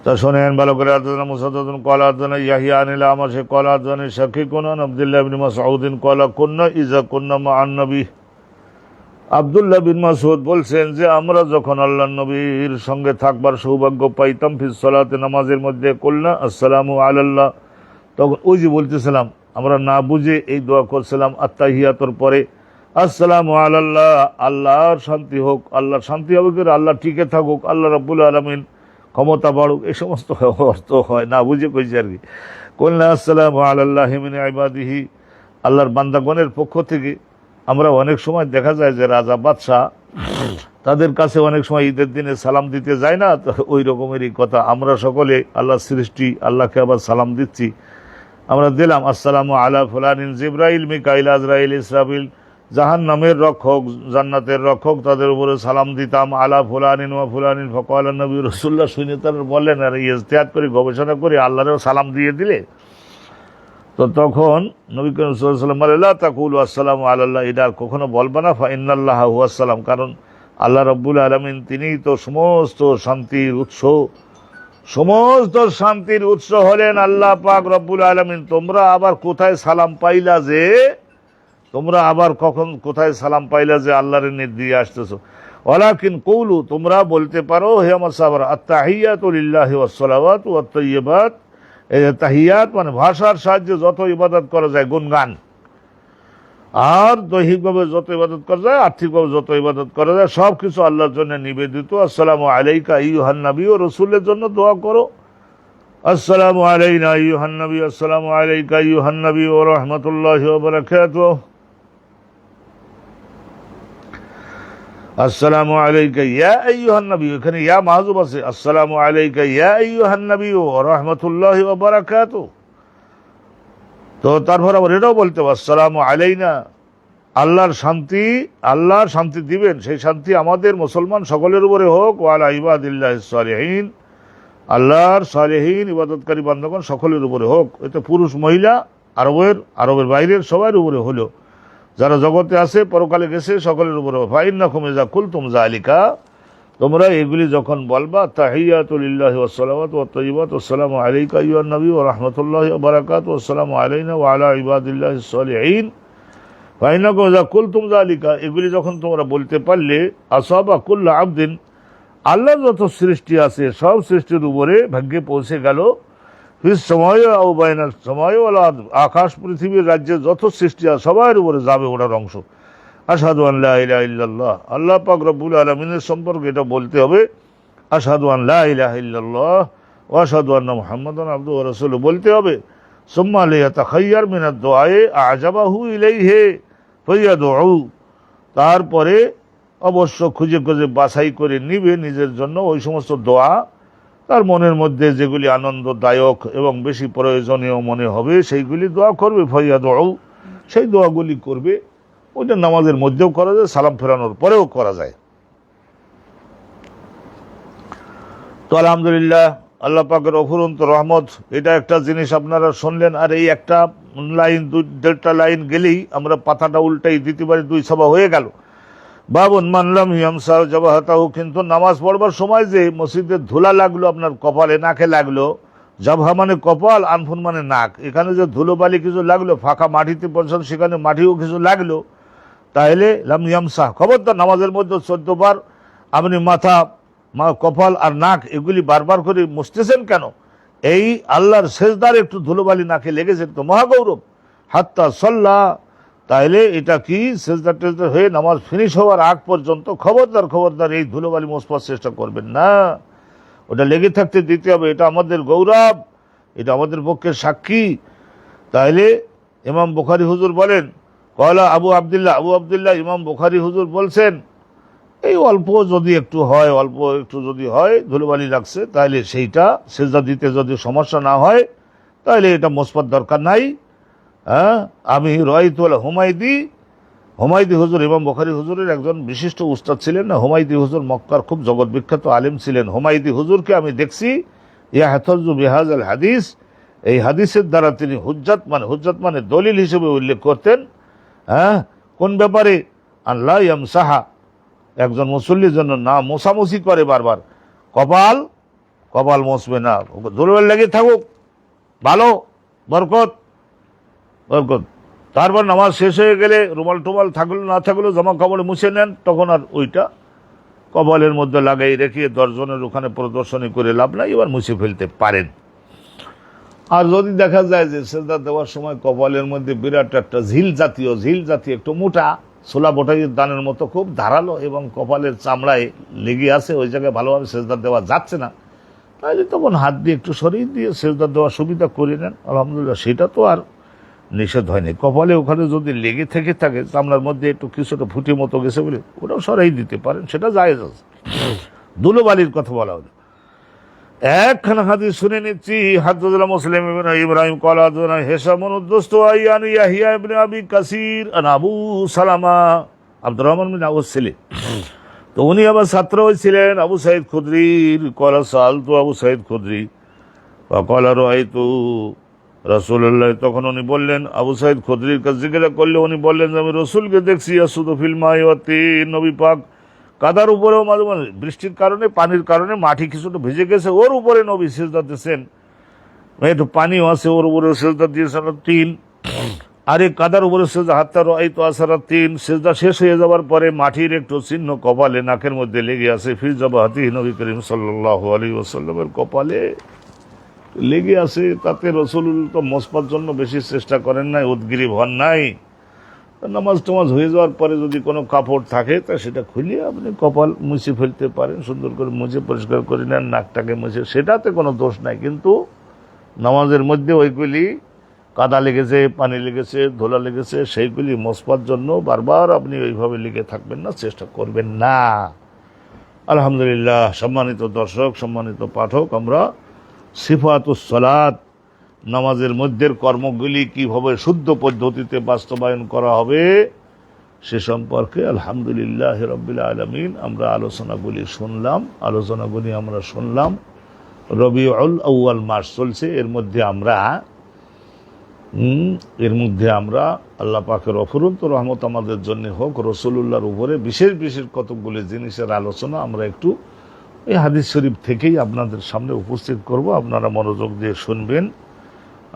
তা শোনেন ভালো করে। আদানা মুসাদ্দাদুন ক্বালা আদানা ইয়াহইয়া আনিল আমাশি ক্বালা আদানা শাকীকুন আন আব্দুল্লাহ ইবনে মাসউদিন ক্বালা কুন্না ইযা কুন্না মা'আন নবী। আব্দুল্লাহ বিন মাসউদ বলছেন যে আমরা যখন আল্লাহর নবীর সঙ্গে থাকবার সৌভাগ্য পাইতাম ফিস সালাতে, নামাজের মধ্যে, কুলনা আসসালামু আলাল্লাহ, তখন ওই যে বলতেছিলাম আমরা না বুঝে এই দোয়া করছিলাম আত্তাহিয়াতুর পরে, আসসালামু আলাল্লাহ, আল্লাহর শান্তি হোক, আল্লাহর শান্তি হবে, করে আল্লাহ টিকে থাকুক, আল্লাহ রাব্বুল আলামিন ক্ষমতা বাড়ুক, এই সমস্ত অর্থ হয়, না বুঝে কইছে আর কি। কুলনা আসসালামু আলাল্লাহি মিন ইবাদিহি, আল্লাহর বান্দাগণের পক্ষ থেকে। আমরা অনেক সময় দেখা যায় যে রাজা বাদশাহ তাদের কাছে অনেক সময় ঈদের দিনে সালাম দিতে যায় না, তো ওই রকমেরই কথা। আমরা সকলে আল্লাহর সৃষ্টি, আল্লাহকে আবার সালাম দিচ্ছি, আমরা দিলাম আসসালামু আলা ফুলানিন জিবরাইল মিকাইল আজরাইল ইসরাফিল, জাহান্নামের রক্ষক জান্নাতের রক্ষক, তাদের উপরে সালাম দিতাম। আলা ফুলানিন ওয়া ফুলানিন ফাকালা নবী রাসূলুল্লাহ, শুনে তারা বললেন আর ইজতিহাদ করে গবেষণা করে আল্লাহরেও সালাম দিয়ে দিলে। তো তখন নবী করিম সাল্লাল্লাহু আলাইহি ওয়াসাল্লাম বললেন লা তাকুলু আসসালামু আলাল্লাহ, এটা আর কখনো বলবা না, ফা ইন্নাল্লাহা হুয়াস সালাম, কারণ আল্লাহ রাব্বুল আলামিন তিনিই তো সমস্ত শান্তির উৎস, সমস্ত শান্তির উৎস হলেন আল্লাহ পাক রব্বুল আলামিন। তোমরা আবার কোথায় সালাম পাইলা যে, তোমরা আবার কখন কোথায় সালাম পাইলা যে আল্লাহর দিয়ে আসতেছো। ওয়ালাকিন কৌলু, তোমরা বলতে পারো হে আমার সাহাবারা, আত্তাহিয়াতু লিল্লাহি ওয়াস সালাওয়াতু ওয়াত তাইয়্যিবাত, এই তাহিয়াত মানে ভাষার সাহায্যে যত ইবাদত করা যায়, গুণগান, আর দৈহিকভাবে যত ইবাদত করা যায়, আর্থিকভাবে যত ইবাদত করা যায়, সব কিছু আল্লাহর জন্য নিবেদিত। আসসালামু আলাইকা আইয়ুহান নবী, ও রাসূলের জন্য দোয়া করো, আসসালামু আলাইনা আইয়ুহান নবী, আসসালামু আলাইকা আইয়ুহান নবী ওয়া রাহমাতুল্লাহি ওয়া বারাকাতুহু, আসসালামু আলাইকা ইয়া আইয়ুহান নবী, এখানে ইয়া মাহজুব আছে, আসসালামু আলাইকা ইয়া আইয়ুহান নবী ওয়া রাহমাতুল্লাহি ওয়া বারাকাতুহু। তো তারপর আবার এটাও বলতে হবে আসসালামু আলাইনা, আল্লাহর শান্তি দিবেন, সেই শান্তি আমাদের মুসলমান সকলের উপরে হোক, ওয়া আলা ইবাদিল্লাহিস সালিহিন, আল্লাহর সালেহীন ইবাদতকারী বান্দাগণ সকলের উপরে হোক। এতে পুরুষ মহিলা, আরবের বাইরের সবার উপরে হলো, যারা জগতে আছে পরকালে গেছে সকলের উপরে। ফাইন্নাকুম ইযা কুলতুম যালিকা, তোমরা এগুলি যখন বলবা, তাহিয়াতু লিল্লাহি ওয়াস সালাওয়াতু ওয়াত তাইয়্যিবাত, আসসালামু আলাইকা আইয়ুহান নবী ওয়া রাহমাতুল্লাহি ওয়া বারাকাতুহু, আসসালামু আলাইনা ওয়া আলা ইবাদিল্লাহিস সালিহিন, ফাইন্নাকুম ইযা কুলতুম যালিকা, এগুলি যখন তোমরা বলতে পারলে, আসাবা কুল্লু আবদিন, আল্লাহর যত সৃষ্টি আছে সব সৃষ্টির উপরে ভাগ্যে পৌঁছে গেল, ফিস সময় আও বাইনাস সময় ওয়াল আরদ, আকাশ পৃথিবীর রাজ্যে যত সৃষ্টি আছে সবার উপরে যাবে ওটার অংশ। আশহাদু আন লা ইলাহা ইল্লাল্লাহ, আল্লাহ পাক রব্বুল আলামিনের সম্পর্কে এটা বলতে হবে, আশহাদু আন লা ইলাহা ইল্লাল্লাহ ওয়া আশহাদু আন্না মুহাম্মাদান আবদুহু ওয়া রাসূলুহু বলতে হবে। সুম্মা লিয়াতাখায়্যার মিনাদ দুআয়ে আ'জাবাহু ইলাইহি ফায়াদউ, তারপরে অবশ্য খুঁজে খুঁজে বাছাই করে নিবে নিজের জন্য ওই সমস্ত দোয়া, তার মনের মধ্যে যেগুলি আনন্দদায়ক এবং বেশি প্রয়োজনীয় মনে হবে সেইগুলি দোয়া করবে। ফায়াদউ, সেই দোয়াগুলি করবে। ওইটা নামাজের মধ্যেও করা যায়, সালাম ফেরানোর পরেও করা যায়। তো আলহামদুলিল্লাহ, আল্লাহ পাকের অফুরন্ত রহমত, এটা একটা জিনিস আপনারা শুনলেন। আর এই একটা লাইন, 1.5টা লাইন গেলেই আমরা পাতাটা উল্টাই দিতে পারি, 2 সভা হয়ে গেল। বাবুন মানলাম ইয়ামসা জাবাহাতাহু, কিন্তু নামাজ পড়বার সময় যে মসজিদের ধুলা লাগলো, আপনার কপালে নাকে লাগলো, জাবহা মানে কপাল, আনফুন মানে নাক। এখানে যে ধুলোবালি কিছু লাগলো, ফাঁকা মাটিতে পড়ছেন, সেখানে মাটিও কিছু লাগলো, তাহলে লাম ইয়ামসাহ, খবরদার নামাজের মধ্যে 14 বার আপনি মাথা, কপাল আর নাক এগুলি বারবার করে মুছতেছেন কেন? এই আল্লাহর সেজদার একটু ধুলোবালি নাকে লেগেছে তো মহাগৌরব। হাত্তা সল্লাহ, তাইলে এটা কি সেজদা টেজদা হয়ে নামাজ ফিনিশ হওয়ার আগ পর্যন্ত খবরদার খবরদার এই ধুলোবালি মোছবার চেষ্টা করবেন না, ওটা লেগে থাকতে দিতে হবে। এটা আমাদের গৌরব, এটা আমাদের পক্ষে সাক্ষী। তাইলে ইমাম বুখারী হুজুর বলেন, কয়লা আবু আবদুল্লাহ ইমাম বুখারী হুজুর বলছেন, এই অল্প যদি একটু হয়, অল্প একটু যদি হয় ধুলোবালি লাগছে, তাহলে সেইটা সেজদা দিতে যদি সমস্যা না হয়, তাহলে এটা মোছবার দরকার নাই। হ্যাঁ, আমি রাইতুল হুমায়দি হুজুর, ইমাম বুখারী হুজুরের একজন বিশিষ্ট উস্তাদ ছিলেন না, হুমায়দি হুজুর মক্কার খুব জগৎ বিখ্যাত আলেম ছিলেন। হুমায়দি হুজুরকে আমি দেখছি ইয়াহতাজু বিহাযাল হাদিস, এই হাদিসের দ্বারা তিনি হুজ্জাত মানে দলিল হিসেবে উল্লেখ করতেন। হ্যাঁ, কোন ব্যাপারে? আল্লাহ ইয়ামসাহা, একজন মুসল্লির জন্য না মোছামুছি করে বারবার, কপাল মোছবে না, ধুলোবালি লেগে থাকুক, ভালো, বরকত। তারপর নামাজ শেষ হয়ে গেলে রুমাল টুমাল থাকলো না থাকলো জামা কাপড়ে মুছে নেন, তখন আর ওইটা কপালের মধ্যে লাগাই রেখে 10 জনের ওখানে প্রদর্শনী করে লাভ নাই, এবার মুছে ফেলতে পারেন। আর যদি দেখা যায় যে সেজদা দেওয়ার সময় কপালের মধ্যে বিরাট একটা ঝিল জাতীয় একটু মোটা ছোলা বটাইয়ের দানের মতো খুব ধারালো এবং কপালের চামড়ায় লেগে আছে, ওই জায়গায় ভালোভাবে সেজদা দেওয়া যাচ্ছে না, তাহলে তখন হাত দিয়ে একটু সরিয়ে দিয়ে সেজদা দেওয়ার সুবিধা করে নেন, আলহামদুলিল্লাহ, সেটা তো আর নিষেধ হয়নি। কপালে ওখানে যদি লেগে থেকে থাকে, চামড়ার মধ্যে একটু কিছুটা ফুটি মতো গেছে বলে ওটাও সরাই দিতে পারেন, সেটা জায়েজ আছে। ধুলোবালির কথা বলা হলো। একখানা হাদিস শুনে নিচ্ছি। হাদদাসানা মুসলিম ইবনে ইব্রাহিম ক্বালা হাদদাসানা হিশাম বিন দুস্তওয়াই আন ইয়াহইয়া ইবনে আবি কাসির আন আবু সালামা আব্দুর রহমান বিন আউস ছিলে। তো উনি আবার ছাত্র ছিলেন আবু সাঈদ খুদরির। ক্বালা সাআলতু আবু সাঈদ খুদরি ফাক্বালা রাআইতু রাসূলুল্লাহ, তখন উনি বললেন, আবু সাঈদ খুদরির কাছে জিজ্ঞাসা করলে উনি বললেন যে আমি রাসূলকে দেখছি ইয়াসুদু ফিল মাই ওয়া তিন, নবী পাক কাদার উপরেও মাঝে মাঝে বৃষ্টির কারণে পানির কারণে মাটি কিছুটা ভিজে গেছে, ওর উপরে নবী সেজদা দিয়েছেন, একটু পানিও আছে, ওর উপরে সেজদা দিয়েছেন 3, আর এই কাদার উপরে সেজদা হাত্তা রাআইতু আসারা 3, সেজদা শেষ হয়ে যাওয়ার পরে মাটির একটু চিহ্ন কপালে নাকের মধ্যে লেগে আছে। ফি জাবাহাতিহি, নবী করিম সাল্লাল্লাহু আলাইহি ওয়াসাল্লামের কপালে লেগে আছে। তাতে রাসূলুল্লাহ তো মোছবার জন্য বেশি চেষ্টা করেন নাই, উদগ্রীব হন নাই। নামাজ টামাজ হয়ে যাওয়ার পরে যদি কোনো কাপড় থাকে তা সেটা খুলে আপনি কপাল মুছে ফেলতে পারেন, সুন্দর করে মুছে পরিষ্কার করে নেন, নাকটাকে মুছে, সেটাতে কোনো দোষ নাই। কিন্তু নামাজের মধ্যে ওইগুলি কাদা লেগেছে, পানি লেগেছে, ধুলা লেগেছে, সেইগুলি মোছবার জন্য বারবার আপনি ওইভাবে লেগে থাকবেন না, চেষ্টা করবেন না। আলহামদুলিল্লাহ, সম্মানিত দর্শক, সম্মানিত পাঠক, আমরা সিফাতুস সালাত, নামাজের মধ্যের কর্মগুলি কিভাবে শুদ্ধ পদ্ধতিতে বাস্তবায়ন করা হবে সে সম্পর্কে আলহামদুলিল্লাহ রাব্বিল আলামিন আমরা আলোচনাগুলি শুনলাম। রবিউল আউয়াল মাস চলছে, এর মধ্যে আমরা আল্লাহ পাকের অফুরন্ত রহমত আমাদের জন্য হোক, রাসূলুল্লাহর উপরে বিশেষ বিশেষ কতকগুলি জিনিসের আলোচনা আমরা একটু এই হাদিস শরীফ থেকেই আপনাদের সামনে উপস্থিত করব, আপনারা মনোযোগ দিয়ে শুনবেন।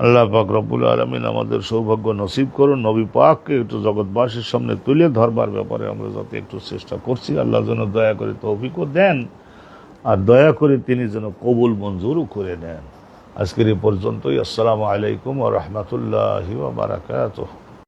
আল্লাহ পাক রব্বুল আলামিন আমাদের সৌভাগ্য নসিব করুন, নবী পাককে একটু জগৎবাসীর সামনে তুলে ধরবার ব্যাপারে আমরা যাতে একটু চেষ্টা করছি, আল্লাহ যেন দয়া করে তৌফিকও দেন, আর দয়া করে তিনি যেন কবুল মঞ্জুরও করে নেন। আজকের এই পর্যন্তই। আসসালামু আলাইকুম ওয়া রাহমাতুল্লাহি ওয়া বারাকাতুহু।